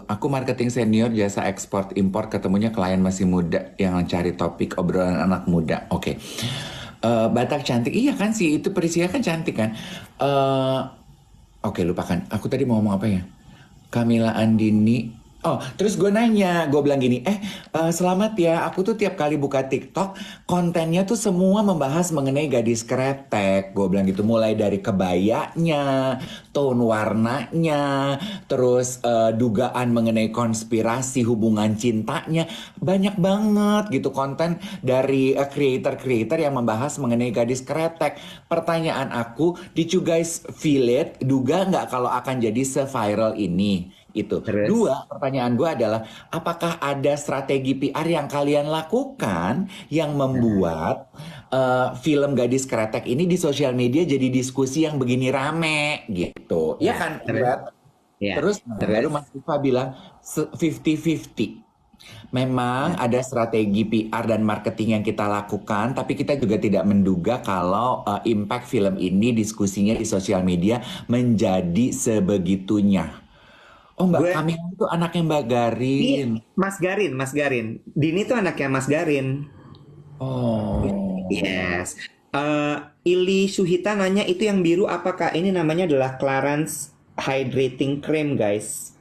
B: aku marketing senior jasa ekspor impor ketemunya klien masih muda yang cari topik obrolan anak muda. Oke. Batak cantik. Iya kan sih itu Prisia kan cantik kan. Eh oke lupakan. Aku tadi mau ngomong apa ya? Kamila Andini. Oh, terus gue nanya, gue bilang gini, selamat ya, aku tuh tiap kali buka TikTok, kontennya tuh semua membahas mengenai gadis kretek. Gue bilang gitu, mulai dari kebayanya, tone warnanya, terus dugaan mengenai konspirasi hubungan cintanya. Banyak banget gitu konten dari creator-creator yang membahas mengenai gadis kretek. Pertanyaan aku, did you guys feel it? Duga nggak kalau akan jadi se-viral ini? Itu.
A: terus.
B: Dua, pertanyaan gue adalah, apakah ada strategi PR yang kalian lakukan yang membuat film Gadis Kretek ini di sosial media jadi diskusi yang begini rame gitu? Iya
A: Ya,
B: kan,
A: terus.
B: Ibat?
A: Ya,
B: Terus baru
A: terus.
B: Mas Viva bilang 50-50. Memang ada strategi PR dan marketing yang kita lakukan, tapi kita juga tidak menduga kalau impact film ini diskusinya di sosial media menjadi sebegitunya. Oh Mbak
A: Gue,
B: Kamila itu anaknya Mbak
A: iya,
B: Garin.
A: Mas Garin. Dini tuh anaknya Mas Garin.
B: Oh.
A: Yes. Eh, Ili Suhita nanya itu yang biru apa Kak? Ini namanya adalah Clarins Hydrating Cream guys.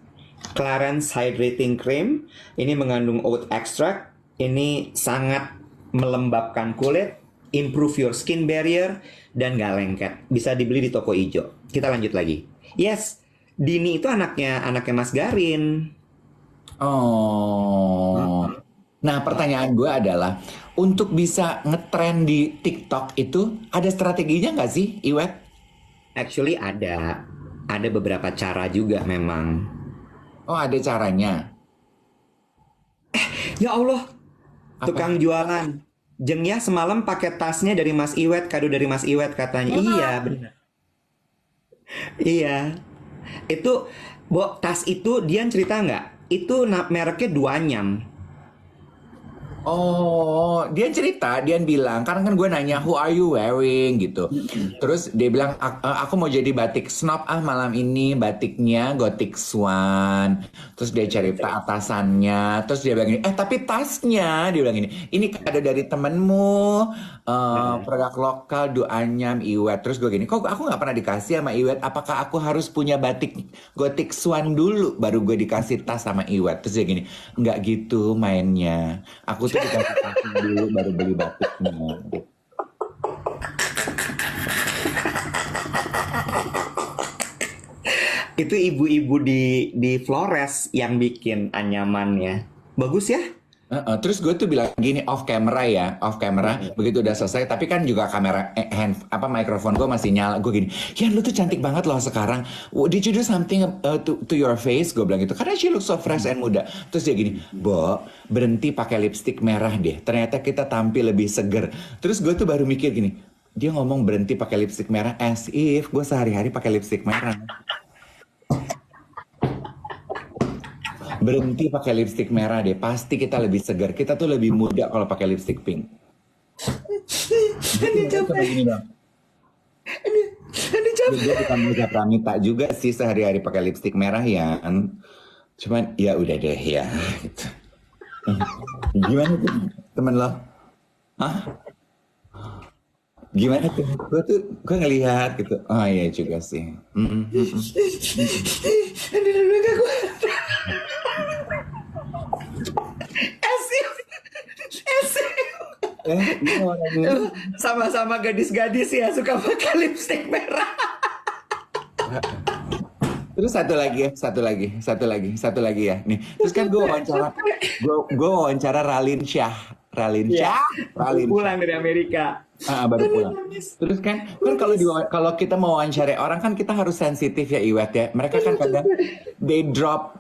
A: Clarins Hydrating Cream. Ini mengandung oat extract. Ini sangat melembabkan kulit, improve your skin barrier, dan gak lengket. Bisa dibeli di toko hijau. Kita lanjut lagi. Yes, Dini itu anaknya Mas Garin.
B: Oh. Nah pertanyaan gue adalah, untuk bisa ngetrend di TikTok itu ada strateginya nggak sih, Iwet?
A: Actually ada beberapa cara juga memang.
B: Oh ada caranya.
A: Ya Allah,
B: Apa?
A: tukang jualan. Jeng ya semalam pakai tasnya dari Mas Iwet, kado dari Mas Iwet katanya. Iya, benar. Iya. Itu, tas itu dia cerita nggak? Itu mereknya Duanyam.
B: Oh, dia cerita, dia bilang, karena kan gue nanya, who are you wearing gitu. Terus dia bilang, aku mau jadi batik snob malam ini, batiknya Gothic Swan. Terus dia cerita atasannya, terus dia bilang gini, tapi tasnya, dia bilang gini, ini kado dari temenmu, produk lokal Duanyam Iwet. Terus gue gini, kok aku nggak pernah dikasih sama Iwet, apakah aku harus punya batik Gothic Swan dulu, baru gue dikasih tas sama Iwet. Terus dia gini, nggak gitu mainnya. Aku tuh dikasih tasnya dulu baru beli batiknya.
A: Itu ibu-ibu di Flores yang bikin anyamannya. Bagus ya?
B: Terus gue tuh bilang gini off camera ya, off camera. Begitu udah selesai, tapi kan juga kamera mikrofon gue masih nyala. Gue gini, ya lu tuh cantik banget loh sekarang. Did you do something to your face? Gue bilang gitu. Karena she looks so fresh and muda. Terus dia gini, Bo, berhenti pakai lipstick merah deh. Ternyata kita tampil lebih seger. Terus gue tuh baru mikir gini, dia ngomong berhenti pakai lipstick merah as if gue sehari-hari pakai lipstick merah. Berhenti pakai lipstick merah deh. Pasti kita lebih segar. Kita tuh lebih muda kalau pakai lipstick pink.
A: Ini
B: Coba
A: capek.
B: gini dong.
A: Ini capek.
B: Gue bukan Moza Pramita juga sih sehari-hari pakai lipstick merah ya kan. Cuman ya udah deh ya gitu. Gimana tuh temen lo? Hah? Gimana tuh? Gue ngelihat gitu. Oh iya juga sih.
A: Aduh, gak kuat. Esif, esif.
B: Ini orang ini.
A: Sama-sama gadis-gadis ya suka pakai lipstick merah.
B: Terus satu lagi ya. Nih, terus kan gue wawancara Ralin
A: Ya,
B: Syah,
A: baru pulang dari Amerika.
B: baru pulang. Terus kan kalau kita mau wawancara orang kan kita harus sensitif ya Iwet ya. Mereka kan kadang they drop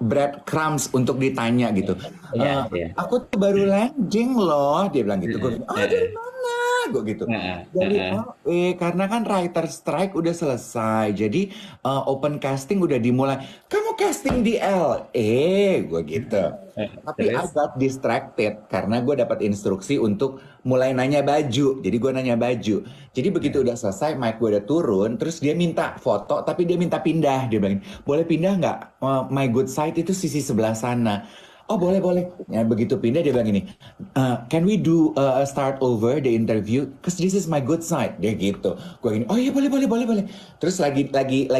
B: breadcrumbs untuk ditanya gitu.
A: Iya, iya.
B: Aku tuh baru landing loh, dia bilang gitu. Gue bilang, dari mana? Gue gitu. Dari LA, karena kan writer strike udah selesai. Jadi open casting udah dimulai. Kamu casting di LA, gue gitu. Tapi I
A: Terus?
B: got distracted karena gue dapat instruksi untuk mulai nanya baju. Jadi gue nanya baju. Jadi begitu udah selesai, mic gue udah turun. Terus dia minta foto, tapi dia minta pindah. Dia bilang, boleh pindah nggak? My good side itu sisi sebelah sana. Oh boleh boleh. Ya begitu pindah dia bilang gini, can we do start over the interview? Cause this is my good side. Dia gitu. Gue gini, oh iya boleh boleh boleh boleh. Terus lagi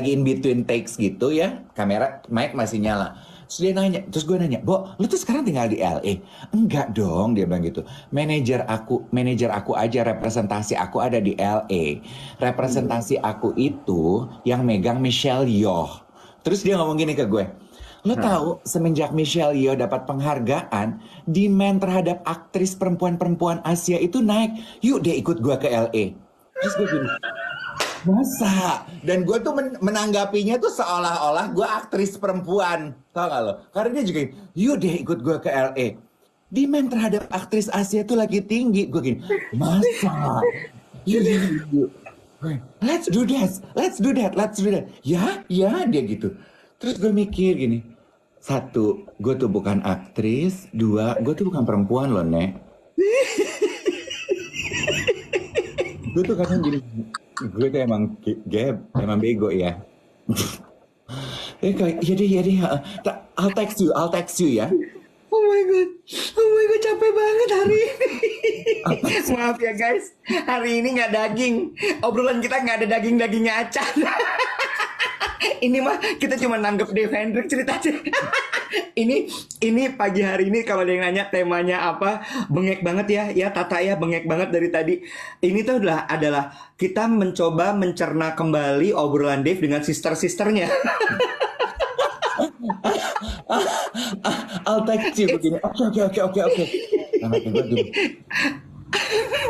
B: in between takes gitu ya, kamera mic masih nyala. Terus dia nanya, terus gue nanya, Bo, lu tuh sekarang tinggal di LA? Enggak dong, dia bilang gitu. Manajer aku aja representasi aku ada di LA. Representasi aku itu yang megang Michelle Yeoh. Terus dia ngomong gini ke gue, lo tahu semenjak Michelle Yeoh dapat penghargaan, demand terhadap aktris perempuan-perempuan Asia itu naik. Yuk deh ikut gue ke LA. Terus gue bilang, masa? Dan gue tuh menanggapinya tuh seolah-olah gue aktris perempuan. Tau gak lo? Karena dia juga, yuk deh ikut gue ke LA. Demand terhadap aktris Asia tuh lagi tinggi. Gue gini, masa? Yuk, yuk, yuk. Let's do that, let's do that, let's do that. Ya, ya, dia gitu. Terus gue mikir gini, satu, gue tuh bukan aktris. Dua, gue tuh bukan perempuan loh, Nek. Gue tuh kadang gini, gue tuh emang emang bego ya. Kayak, ya deh, I'll text you ya.
A: Oh my god, capek banget hari ini. Maaf ya guys, hari ini nggak daging. Obrolan kita nggak ada daging-dagingnya acan. Ini mah kita cuma nanggep Dave Hendrik cerita aja. ini pagi hari ini kalau ada yang nanya temanya apa, bengek banget ya Tata ya, bengek banget dari tadi. Ini tuh adalah kita mencoba mencerna kembali obrolan Dave dengan sister-sisternya.
B: I'll text you begini. Oke.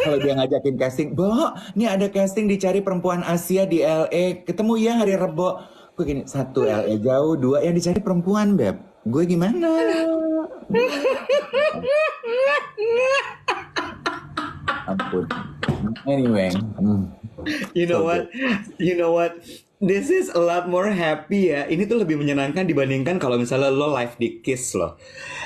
B: Kalau dia ngajakin casting, Bo, nih ada casting dicari perempuan Asia di LA. Ketemu ya hari Rebo. Gue gini, satu LA jauh, dua yang dicari perempuan, Beb. Gue gimana? Ampun. Anyway.
A: You know what? This is a lot more happy ya. Ini tuh lebih menyenangkan dibandingkan kalau misalnya lo live di Kiss loh.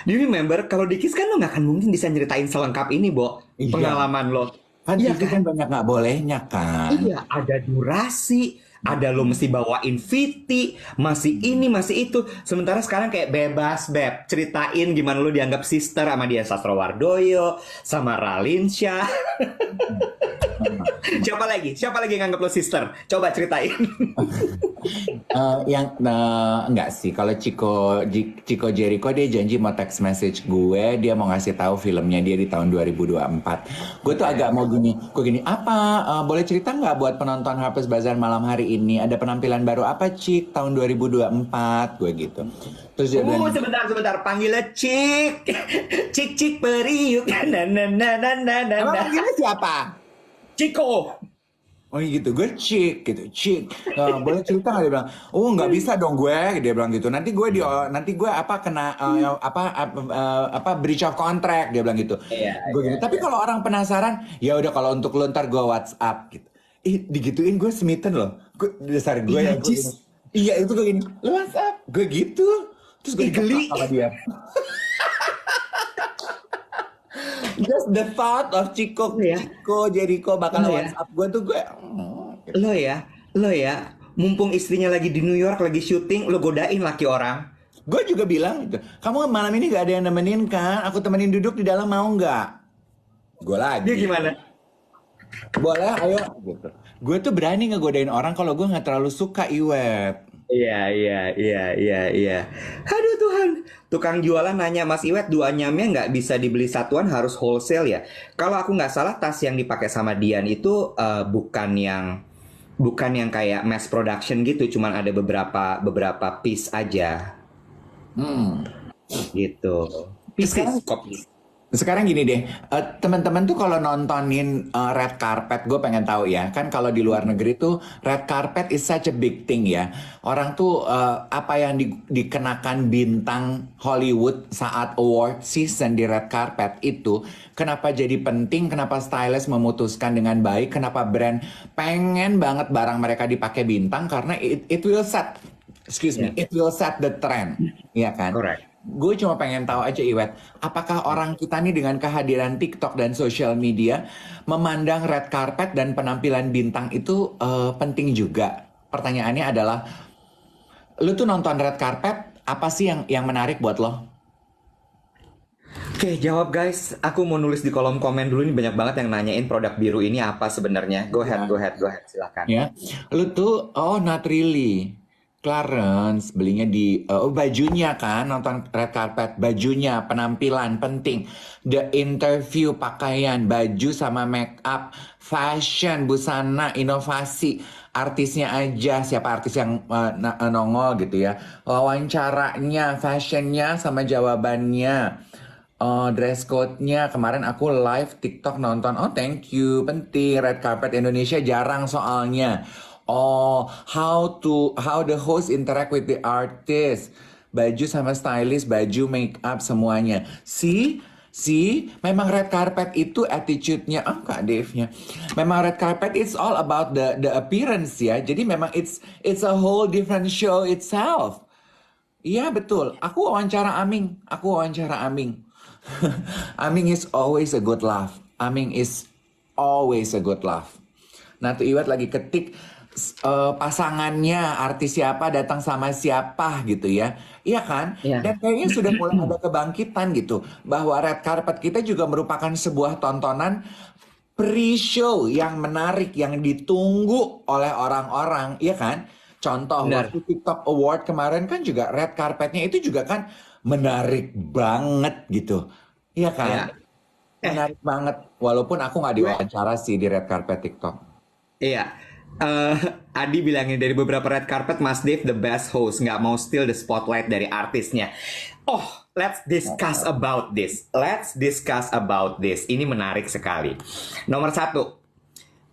A: Do you remember kalau di Kiss kan lo nggak akan mungkin bisa nyeritain selengkap ini, Bo.
B: Iya.
A: Pengalaman lo.
B: Kan
A: Iya
B: itu
A: kan?
B: kan banyak nggak bolehnya kan.
A: Iya, ada durasi, ada lo mesti bawain VT, masih ini, masih itu. Sementara sekarang kayak bebas, Beb. Ceritain gimana lo dianggap sister sama Dian Sastrowardoyo, sama Ralin Syah. Siapa lagi yang nganggap lo sister? Coba ceritain.
B: Enggak sih, kalau Chico Jericho dia janji mau text message gue, dia mau ngasih tahu filmnya dia di tahun 2024. Gue tuh agak mau gini, boleh cerita nggak buat penonton Harper's Bazaar malam hari ini ada penampilan baru apa Cik tahun 2024, gue gitu. Terus dia bilang,
A: Sebentar, panggilnya Cik. Cik periuk.
B: emang panggilnya siapa?
A: Ciko.
B: Oh gitu, gue Cik gitu, Cik. Boleh cerita nggak? Dia bilang, oh nggak bisa dong gue, dia bilang gitu. Nanti gue kena breach of contract, dia bilang gitu.
A: Iya,
B: Gue gini, tapi kalau orang penasaran, ya udah kalau untuk lo ntar gue WhatsApp gitu. Digituin gue smitten loh. Dasar gue
A: Iya,
B: yang gue
A: Jis.
B: gini. Iya itu gue gini, lo WhatsApp, gue gitu. Terus gue
A: Geli.
B: sama dia. Just the thought of Chico Jericho bakal
A: Iya.
B: WhatsApp gue tuh gue.
A: Lo ya, mumpung istrinya lagi di New York lagi syuting, lo godain laki orang.
B: Gue juga bilang, kamu malam ini gak ada yang nemenin kan? Aku temenin duduk di dalam mau nggak? Gue lagi.
A: Dia gimana?
B: Boleh, ayo. Gitu. Gue tuh berani ngegodain orang kalau gue nggak terlalu suka Iwet.
A: Iya, iya, iya, iya, iya. Aduh Tuhan. Tukang jualan nanya, Mas Iwet, dua nyamnya nggak bisa dibeli satuan, harus wholesale ya? Kalau aku nggak salah, tas yang dipakai sama Dian itu bukan yang kayak mass production gitu, cuman ada beberapa beberapa piece aja
B: Hmm.
A: gitu.
B: Sekarang
A: Pieces, copy.
B: Sekarang gini deh, teman-teman tuh kalau nontonin red carpet, gue pengen tahu ya, kan kalau di luar negeri tuh red carpet is such a big thing ya. Orang tuh apa yang dikenakan bintang Hollywood saat award season di red carpet itu, kenapa jadi penting, kenapa stylist memutuskan dengan baik, kenapa brand pengen banget barang mereka dipakai bintang, karena it will set, excuse me,
A: Ya,
B: it will set the trend, ya kan?
A: correct.
B: Gue cuma pengen tahu aja Iwet, apakah orang kita nih dengan kehadiran TikTok dan social media memandang red carpet dan penampilan bintang itu penting juga? Pertanyaannya adalah, lu tuh nonton red carpet, apa sih yang menarik buat lo?
A: Oke, jawab guys. Aku mau nulis di kolom komen dulu, ini banyak banget yang nanyain produk biru ini apa sebenarnya. Go ahead,
B: Ya.
A: go ahead, go ahead, silakan.
B: Ya, lu tuh, oh not really. Clarence belinya di, oh bajunya kan, nonton red carpet, bajunya, penampilan penting, the interview, pakaian, baju sama make up, fashion, busana, inovasi, artisnya aja, siapa artis yang nongol gitu ya, wawancaranya, fashionnya sama jawabannya. Dress code-nya kemarin aku live TikTok nonton. Oh, thank you. Penting. Red carpet Indonesia jarang soalnya. Oh, how the host interact with the artist. Baju sama stylist, baju make up semuanya. See, memang red carpet itu attitude-nya, Kak Dave-nya. Memang red carpet it's all about the appearance ya. Jadi memang it's a whole different show itself. Iya betul. Aku wawancara Aming. Aming is always a good laugh. Aming is always a good laugh. Nah tuh Iwat lagi ketik pasangannya artis siapa datang sama siapa gitu ya. Iya kan?
A: Iya.
B: Dan kayaknya sudah mulai ada kebangkitan gitu. Bahwa red carpet kita juga merupakan sebuah tontonan pre-show yang menarik, yang ditunggu oleh orang-orang, iya kan? Contoh
A: Benar.
B: waktu TikTok Award kemarin kan juga red carpetnya itu juga kan menarik banget gitu, iya kan?
A: Ya. Eh,
B: Menarik banget. Walaupun aku nggak
A: gue
B: diwawancara sih di red carpet TikTok.
A: Iya. Eh, Adi bilangin dari beberapa red carpet, Mas Dave the best host, nggak mau steal the spotlight dari artisnya. Oh, let's discuss about this. Let's discuss about this. Ini menarik sekali. Nomor satu,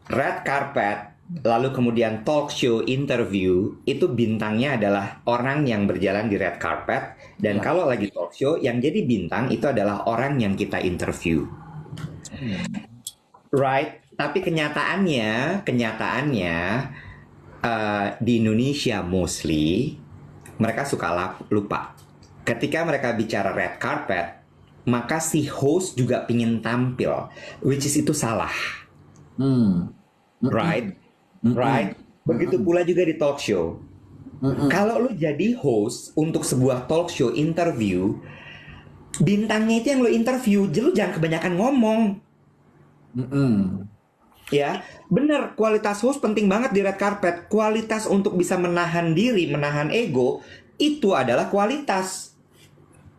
A: red carpet, lalu kemudian talk show, interview, itu bintangnya adalah orang yang berjalan di red carpet. Dan
B: Ya.
A: kalau lagi talk show, yang jadi bintang itu adalah orang yang kita interview. Right? Tapi kenyataannya di Indonesia mostly mereka suka lupa. Ketika mereka bicara red carpet, maka si host juga pingin tampil, which is itu salah,
B: Hmm. Mm-mm.
A: right? Right? Begitu pula juga di talk show. Kalau lu jadi host untuk sebuah talk show interview, bintangnya itu yang lu interview, jadi lu jangan kebanyakan ngomong.
B: Mm-mm.
A: Ya, benar. Kualitas host penting banget di red carpet. Kualitas untuk bisa menahan diri, menahan ego, itu adalah kualitas.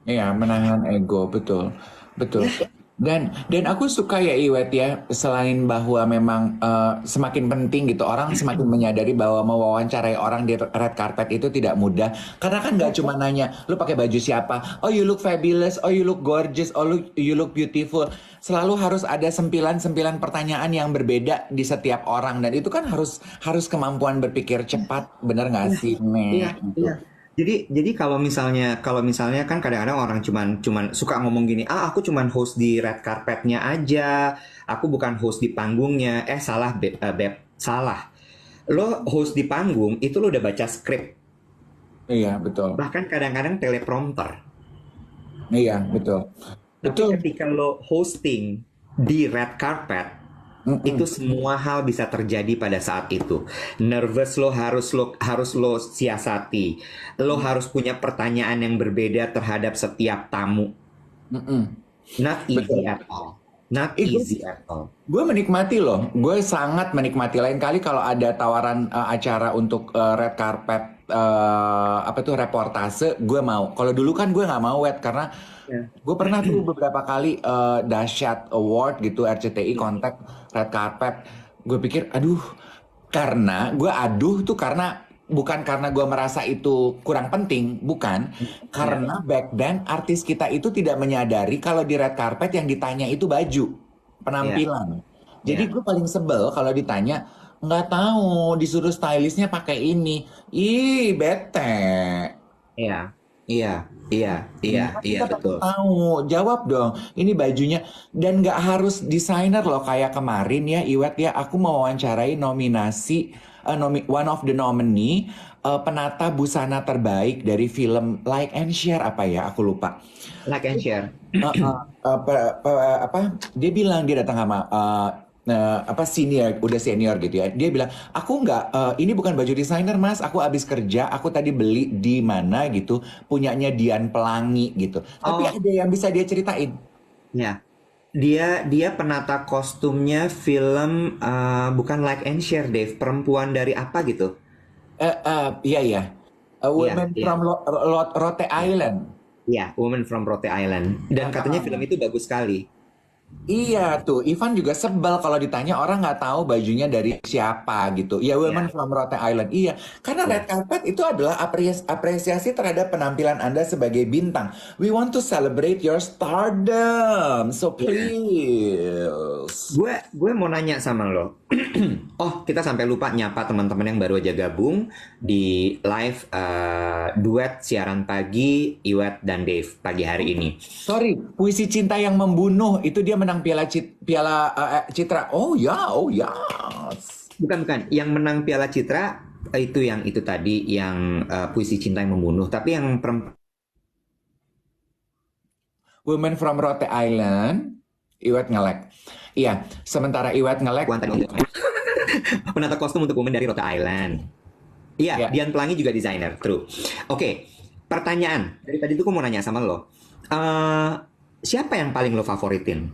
B: Iya, menahan ego, betul, betul. Dan aku suka ya Iwet ya, selain bahwa memang semakin penting gitu, orang semakin menyadari bahwa mewawancarai orang di red carpet itu tidak mudah. Karena kan nggak cuma nanya, lu pakai baju siapa? Oh you look fabulous, oh you look gorgeous, oh you look beautiful. Selalu harus ada sempilan-sempilan pertanyaan yang berbeda di setiap orang, dan itu kan harus kemampuan berpikir cepat, bener nggak sih,
A: Iya,
B: Gitu.
A: iya. Jadi kalau misalnya kan kadang-kadang orang cuman suka ngomong gini, aku cuman host di red carpetnya aja, aku bukan host di panggungnya. Salah Beb, salah. Lo host di panggung itu lo udah baca skrip,
B: Iya, betul.
A: bahkan kadang-kadang teleprompter.
B: Iya, betul.
A: Tapi
B: Betul.
A: ketika lo hosting di red carpet, itu
B: Mm-mm.
A: semua hal bisa terjadi pada saat itu. Nervous lo harus lo siasati. Lo harus punya pertanyaan yang berbeda terhadap setiap tamu.
B: Mm-mm.
A: Not easy
B: Betul.
A: at all. Not
B: Ih,
A: easy at all.
B: gue menikmati loh, gue sangat menikmati. Lain kali kalau ada tawaran acara untuk red carpet, apa tuh reportase, gue mau. Kalau dulu kan gue nggak mau wet karena
A: Ya.
B: gue pernah tuh beberapa kali Dahsyat Award gitu RCTI kontak red carpet. Gue pikir, aduh, karena gue aduh tuh karena bukan karena gue merasa itu kurang penting, bukan.
A: Ya.
B: Karena back then artis kita itu tidak menyadari kalau di red carpet yang ditanya itu baju,
A: Ya.
B: penampilan. Jadi
A: Ya.
B: gue paling sebel kalau ditanya, nggak tahu disuruh stylistnya pakai ini. Ih, bete.
A: Iya. Iya. Iya. Iya.
B: Kan
A: Iya.
B: kita pengen
A: Betul.
B: tahu, jawab dong. Ini bajunya dan nggak harus desainer loh kayak kemarin ya, Iwet ya. Aku mewawancarai one of the nominee penata busana terbaik dari film Like and Share apa ya? Aku lupa.
A: Like and share.
B: Apa dia bilang dia datang sama apa senior udah senior gitu ya, dia bilang aku nggak ini bukan baju desainer mas, aku habis kerja, aku tadi beli di mana gitu, punyanya Dian Pelangi gitu, tapi
A: Oh,
B: ada yang bisa dia ceritain.
A: ya. Dia penata kostumnya film bukan Like and Share, Dave. Perempuan dari apa gitu?
B: Iya ya.
A: Iya,
B: Women
A: iya,
B: from Rote
A: iya.
B: Island.
A: Iya, Woman from Rote Island. Dan katanya film itu bagus sekali.
B: Iya tuh, Ivan juga sebel kalau ditanya orang nggak tahu bajunya dari siapa gitu. Ya, Women
A: Iya,
B: from Rhode Island. Iya, karena red
A: iya.
B: carpet itu adalah apresiasi terhadap penampilan Anda sebagai bintang. We want to celebrate your stardom, so
A: Iya.
B: please.
A: Gue mau nanya sama lo. Oh, kita sampai lupa nyapa teman-teman yang baru aja gabung di live duet siaran pagi Iwet dan Dave pagi hari ini.
B: Sorry, puisi cinta yang membunuh itu dia menang piala Citra. Oh ya.
A: Bukan. Yang menang Piala Citra itu yang itu tadi yang puisi cinta yang membunuh. Tapi yang perempuan
B: Women from Rhode Island. Iwet ngelek. Iya, sementara Iwet ngelek.
A: tadi penata kostum untuk Women dari Rhode Island. Iya,
B: Ya.
A: Dian Pelangi juga desainer. True. Oke, pertanyaan. Dari tadi tuh gue mau nanya sama lo. Eh, siapa yang paling lo favoritin?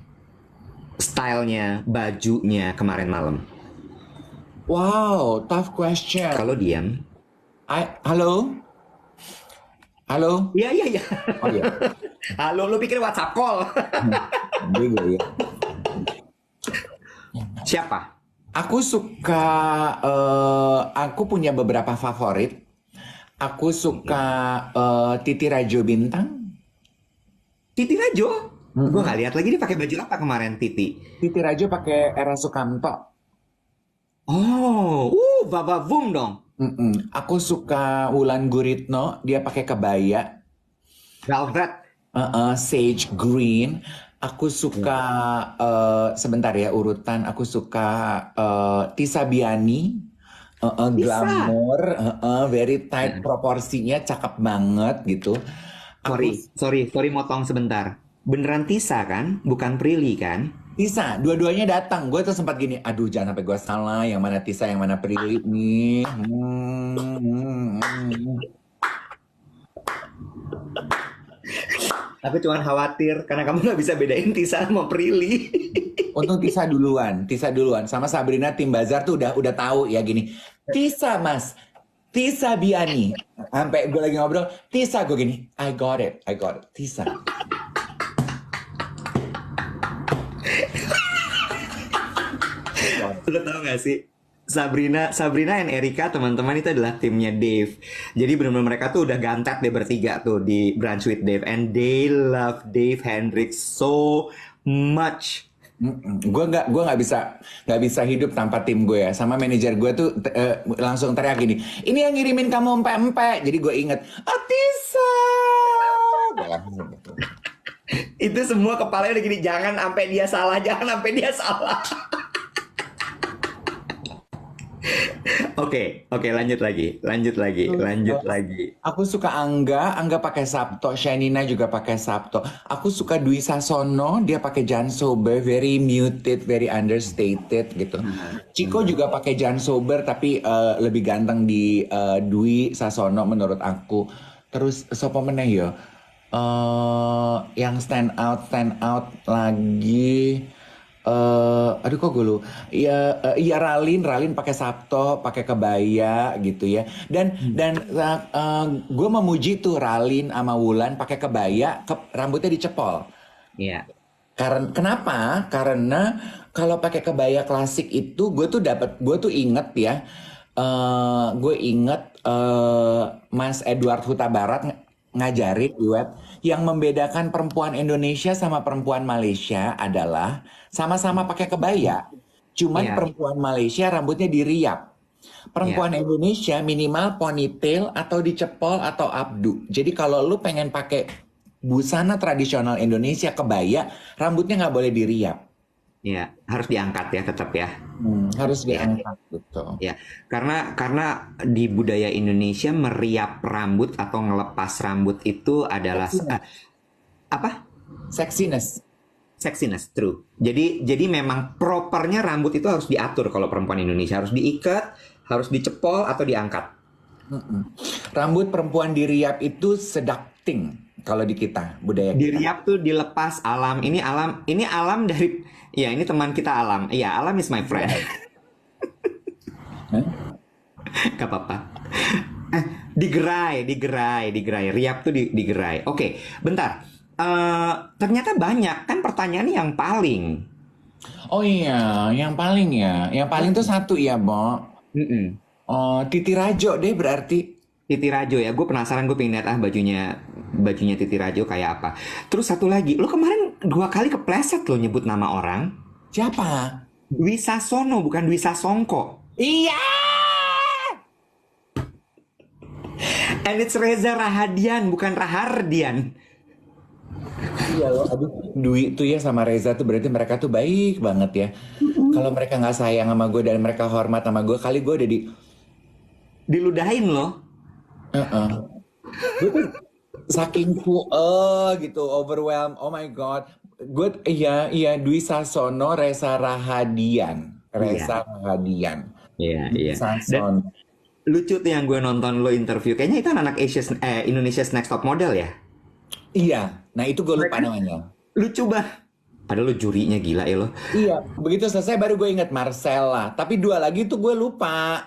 A: Stylenya, bajunya kemarin malam.
B: Wow, tough question.
A: Kalau Dian,
B: Halo? Halo?
A: iya iya iya.
B: Oh iya.
A: Halo, lo pikir WhatsApp call?
B: Juga ya.
A: Siapa?
B: Aku suka, aku punya beberapa favorit. Aku suka Titi Rajo Bintang.
A: Titi Rajo. Gue
B: Mm-mm.
A: nggak lihat lagi dia pakai baju apa kemarin Titi.
B: Titi Rajo pakai Era Sukamto.
A: Oh, Baba Boom dong.
B: Mm-mm. Aku suka Wulan Guritno, dia pakai kebaya.
A: Velvet.
B: Sage Green. Aku suka sebentar ya urutan. Aku suka Tisa Biani.
A: Bisa.
B: Glamour, very tight proporsinya, cakep banget gitu. Aku
A: Sorry, motong sebentar. Beneran Tisa kan? Bukan Prilly kan?
B: Tisa, dua-duanya datang. Gue tuh sempat gini, aduh jangan sampai gue salah. Yang mana Tisa, yang mana Prilly nih.
A: Aku cuma khawatir karena kamu nggak bisa bedain Tisa sama Prilly.
B: Untung Tisa duluan, sama Sabrina tim Bazar tuh udah tahu ya gini. Tisa Mas, Tisa Biani. Sampai gue lagi ngobrol, Tisa gue gini, I got it, Tisa.
A: Lo tau gak sih? Sabrina and Erika teman-teman itu adalah timnya Dave. Jadi benar-benar mereka tuh udah gantet deh bertiga tuh di Brunch with Dave, and they love Dave Hendricks so much.
B: Gue nggak bisa hidup tanpa tim gue ya. Sama manajer gue tuh langsung teriak gini, ini yang ngirimin kamu empe-empe. Jadi gue inget, Tisa. Gue langsung gitu.
A: Itu semua kepalanya udah gini, jangan sampai dia salah, jangan sampai dia salah. Oke, lanjut lagi.
B: Aku suka Angga pakai Sabto, Shanina juga pakai Sabto. Aku suka Dwi Sasono, dia pakai Jan Sober, very muted, very understated gitu. Chico juga pakai Jan Sober, tapi lebih ganteng di Dwi Sasono menurut aku. Terus siapa meneh ya? Yang stand out lagi. aduh kok gue lu, ya, iya Ralin pakai sapto, pakai kebaya gitu ya. Dan gue memuji tuh Ralin sama Wulan pakai kebaya, rambutnya dicepol.
A: Iya,
B: Karena kenapa? Karena kalau pakai kebaya klasik itu gue tuh inget ya, gue inget Mas Edward Huta Barat ngajarin Iwet, yang membedakan perempuan Indonesia sama perempuan Malaysia adalah sama-sama pakai kebaya, cuman
A: iya,
B: perempuan Malaysia rambutnya diriap.
A: iya,
B: Perempuan Indonesia minimal ponytail atau dicepol atau abdu. Jadi kalau lu pengen pakai busana tradisional Indonesia kebaya, rambutnya nggak boleh diriap.
A: iya. Harus diangkat ya tetap ya.
B: Harus
A: Iya,
B: diangkat gitu.
A: iya. Karena di budaya Indonesia meriap rambut atau ngelepas rambut itu adalah
B: Sexiness.
A: apa?
B: Sexiness.
A: Sexiness, true. Jadi memang propernya rambut itu harus diatur kalau perempuan Indonesia harus diikat, harus dicepol atau diangkat.
B: Mm-mm. Rambut perempuan diriap itu seducting kalau di kita, budaya kita.
A: Diriap tuh dilepas alam. Ini alam dari ya ini teman kita alam. Iya, alam is my friend.
B: Hah?
A: Gak apa-apa. Digerai. Riap tuh digerai. Oke, bentar. Ternyata banyak kan pertanyaan yang paling.
B: Oh iya, yang paling ya. Yang paling tuh satu ya, Bo.
A: Mm-mm.
B: Oh, Titi Rajo deh berarti.
A: Titi Rajo ya, gue penasaran, gue pengen lihat bajunya Titi Rajo kayak apa. Terus satu lagi, lo kemarin 2 kali kepleset lo nyebut nama orang.
B: Siapa?
A: Dwi Sasono bukan Dwi Sasongko.
B: Iya!
A: And it's Reza Rahadian bukan Rahardian.
B: Iya loh, aduh. Dwi tuh ya sama Reza tuh berarti mereka tuh baik banget ya. Kalau mereka nggak sayang sama gue dan mereka hormat sama gue, kali gue udah di...
A: Diludahin lo.
B: Heeh. Gue tuh saking gitu, overwhelmed. Oh my God. Gue, iya, Dwi Sasono, Reza Rahadian.
A: Iya,
B: Reza Rahadian.
A: iya,
B: Dwi
A: iya. Dan
B: Sasono.
A: lucu tuh yang gue nonton lo interview. Kayaknya itu anak Indonesia's Next Top Model ya.
B: Iya, nah itu gue lupa
A: Mereka
B: namanya.
A: lucu bah. Padahal lo jurinya gila ya lo.
B: Iya, begitu selesai baru gue inget Marcella. Tapi 2 lagi tuh gue lupa.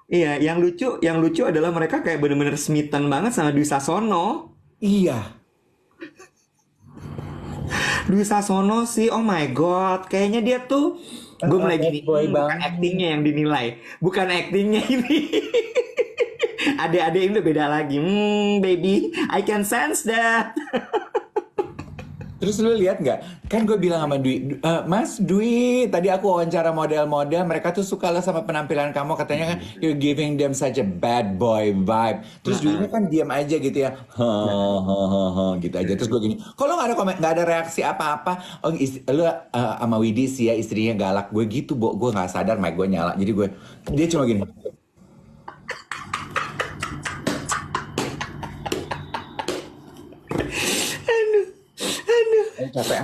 A: Iya, yang lucu adalah mereka kayak bener-bener smitten banget sama Dwi Sasono.
B: Iya.
A: Dwi Sasono sih, oh my god, kayaknya dia tuh gue mulai
B: Bad
A: gini,
B: boy
A: bukan
B: banget.
A: actingnya yang dinilai, bukan actingnya ini. Adik-adik itu beda lagi. Baby, I can sense that.
B: Terus lu lihat nggak? Kan gue bilang sama Dwi, Mas Dwi, tadi aku wawancara model-model, mereka tuh suka lah sama penampilan kamu, katanya kan you're giving them such a bad boy vibe. Terus Dwi kan diam aja gitu ya, gitu aja. Terus gue gini, kalau nggak ada komen, nggak ada reaksi apa-apa. Oh, lu sama Widi sih ya istrinya galak. Gue gitu, gue nggak sadar, mic gue nyala. Jadi dia cuma gini. Capek.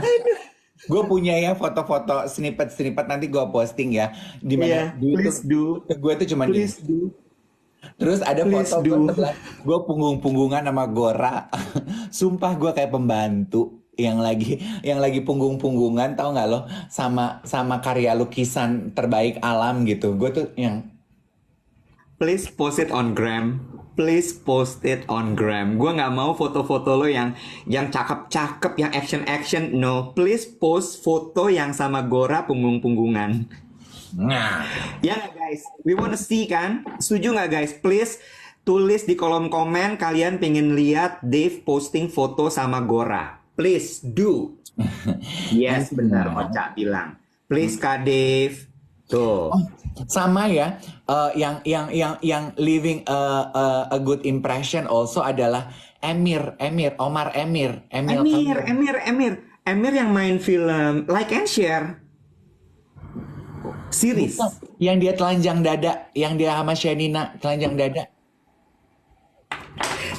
B: Gue punya ya foto-foto snippet nanti gue posting ya. Di mana
A: Iya, please do.
B: gue tuh cuman gini.
A: Please do.
B: Terus ada
A: Please
B: foto
A: do.
B: gue punggung-punggungan sama Gora. Sumpah gue kayak pembantu yang lagi punggung-punggungan, tahu nggak lo, sama karya lukisan terbaik alam gitu. Gue tuh yang
A: Please post it on Gram. Please post it on Gram. Gue nggak mau foto-foto lo yang cakep-cakep, yang action-action. No, please post foto yang sama Gora punggung-punggungan.
B: nah.
A: Ya nggak guys? We wanna see kan? Setuju nggak guys? Please tulis di kolom komen kalian pengen lihat Dave posting foto sama Gora. Please do. Yes, benar Ocha bilang. Please Kak Dave. Tuh.
B: Sama ya, yang leaving a good impression also adalah Omar Emir,
A: Emir yang main film Like and Share series.
B: yang dia telanjang dada, yang dia sama Shenina telanjang dada.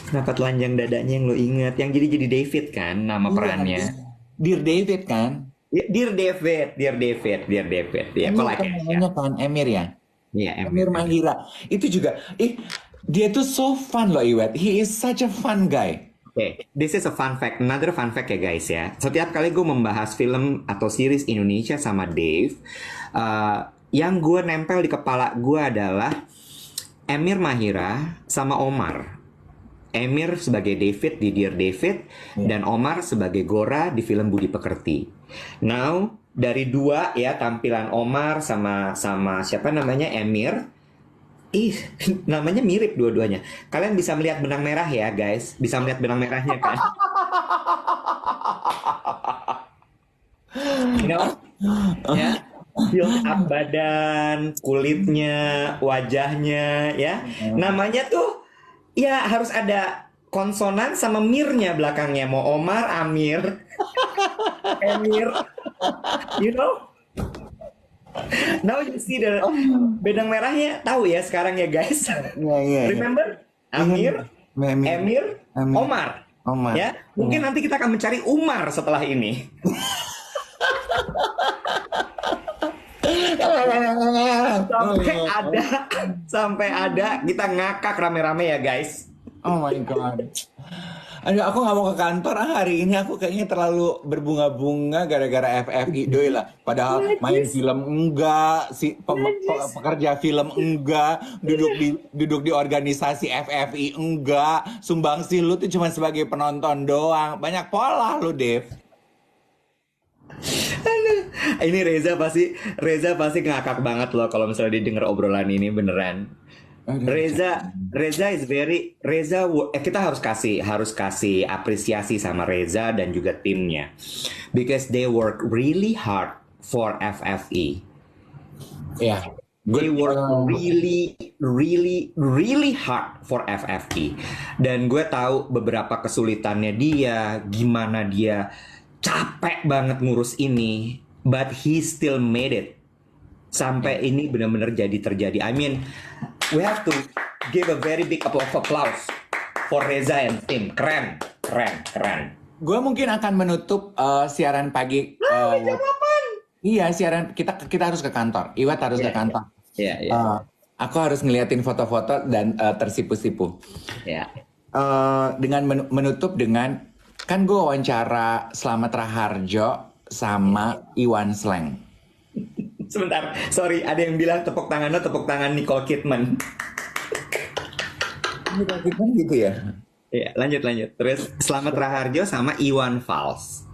A: Kenapa telanjang dadanya yang lo inget? Yang jadi David kan nama perannya.
B: Dear David kan?
A: Ya, Dear David. Ya, kok Like and Share.
B: Namanya kan Emir ya?
A: Iya,
B: Emir Mahira. Itu juga, dia tuh so fun loh Iwet. He is such a fun guy.
A: Oke, this is a fun fact, another fun fact ya guys ya. Setiap kali gue membahas film atau series Indonesia sama Dave, eh, yang gue nempel di kepala gue adalah Emir Mahira sama Omar. Emir sebagai David di Dear David, dan Omar sebagai Gora di film Budi Pekerti. Now, dari dua ya tampilan Omar sama sama siapa namanya Emir, namanya mirip dua-duanya. Kalian bisa melihat benang merah ya guys, bisa melihat benang merahnya kan? You know? Ya, build up badan, kulitnya, wajahnya, ya. Namanya tuh, ya harus ada konsonan sama mirnya belakangnya. Mau Omar, Amir, Emir, you know? Now you see the benang merahnya, tahu ya sekarang ya guys.
B: Iya.
A: Remember? Amir, Emir, Omar.
B: Omar.
A: Ya, mungkin nanti kita akan mencari Umar setelah ini. sampai ada kita ngakak rame-rame ya guys.
B: Oh my God. Aduh, aku nggak mau ke kantor hari ini. Aku kayaknya terlalu berbunga-bunga gara-gara FFI. Doi lah. Padahal main film enggak, pekerja film enggak, duduk di organisasi FFI enggak, sumbangsi lu tuh cuma sebagai penonton doang. Banyak pola lu, Dev.
A: Ini Reza pasti ngakak banget loh kalau misalnya didengar obrolan ini beneran. Reza kita harus kasih apresiasi sama Reza dan juga timnya, because they work really hard for FFI.
B: Ya.
A: They work really hard for FFI. Dan gue tahu beberapa kesulitannya dia, gimana dia capek banget ngurus ini, but he still made it. Sampai ini benar-benar terjadi. I mean, we have to give a very big applause for Reza and tim. Keren.
B: Gue mungkin akan menutup siaran pagi.
A: Jam 8.
B: Iya, siaran kita harus ke kantor. Iwat harus ke kantor.
A: Iya.
B: Aku harus ngeliatin foto-foto dan tersipu-sipu.
A: Iya.
B: Dengan menutup dengan, kan gue wawancara Slamet Raharjo sama Iwan Sleng.
A: Sebentar, sorry, ada yang bilang tepuk tangan Nicole Kidman.
B: Nicole Kidman gitu ya?
A: Iya, lanjut. Terus Slamet Raharjo sama Iwan Fals.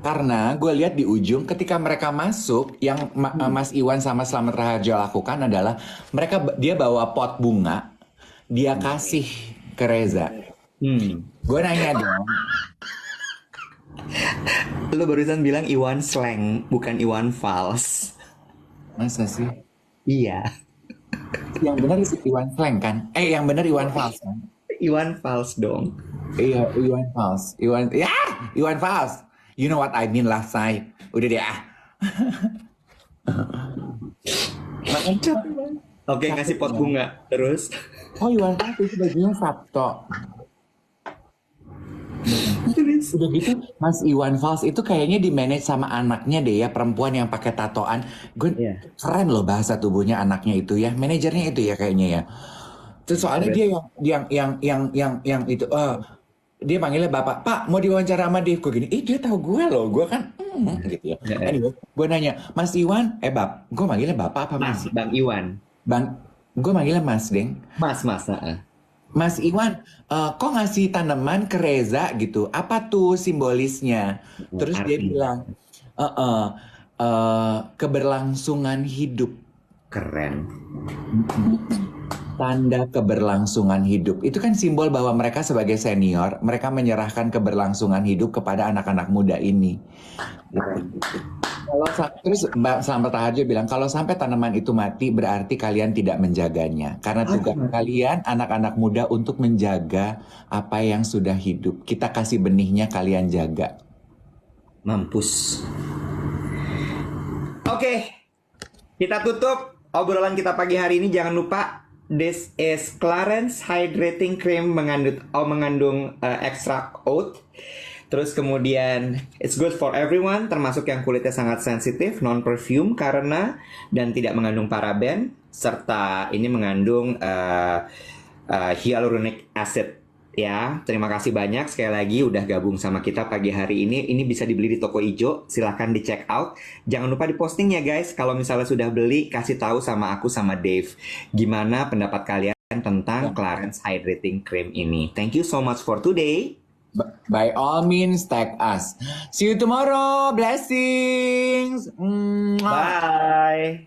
B: Karena gue lihat di ujung ketika mereka masuk, yang Mas Iwan sama Slamet Raharjo lakukan adalah dia bawa pot bunga, dia kasih ke Reza. Gue nanya dong.
A: Lo barusan bilang Iwan Sleng, bukan Iwan Fals.
B: Masa sih?
A: Iya.
B: Yang benar itu Iwan Sleng kan? Yang benar Iwan Fals kan?
A: Iwan Fals dong.
B: Iya, Iwan Fals. Iwan Fals. You know what I mean last night. Udah deh
A: Oke, ngasih pot bunga. Terus?
B: Oh, Iwan Fals itu bajunya Sabto. Udah gitu, Mas Iwan Fals itu kayaknya di-manage sama anaknya deh ya, perempuan yang pakai tatoan. Keren loh bahasa tubuhnya anaknya itu ya, manajernya itu ya kayaknya ya. Terus soalnya dia yang itu, dia panggilnya bapak, Pak mau diwawancara sama Dave. Gue gini, dia tahu gue loh, gue kan, gitu ya. Anyway, gue nanya, Mas Iwan, gue manggilnya bapak apa Mas?
A: Bang Iwan.
B: Gue manggilnya Mas, Deng.
A: Mas.
B: Mas Iwan, kok ngasih tanaman ke Reza gitu? Apa tuh simbolisnya? Terus dia bilang, keberlangsungan hidup.
A: Keren.
B: Tanda keberlangsungan hidup. Itu kan simbol bahwa mereka sebagai senior, mereka menyerahkan keberlangsungan hidup kepada anak-anak muda ini. Terus Mbak Slamet Raharjo bilang, kalau sampai tanaman itu mati berarti kalian tidak menjaganya. Karena tugas kalian anak-anak muda untuk menjaga apa yang sudah hidup. Kita kasih benihnya, kalian jaga.
A: Mampus. Oke, kita tutup obrolan kita pagi hari ini. Jangan lupa, this is Clarins Hydrating Cream mengandung extract oat. Terus kemudian it's good for everyone, termasuk yang kulitnya sangat sensitif, non-perfume karena dan tidak mengandung paraben, serta ini mengandung hyaluronic acid Ya, terima kasih banyak sekali lagi udah gabung sama kita pagi hari ini. Ini bisa dibeli di toko ijo, silahkan di check out. Jangan lupa diposting ya guys. Kalau misalnya sudah beli, kasih tahu sama aku sama Dave. Gimana pendapat kalian tentang Clarence Hydrating Cream ini. Thank you so much for today.
B: By all means, tag us. See you tomorrow. Blessings. Mwah.
A: Bye.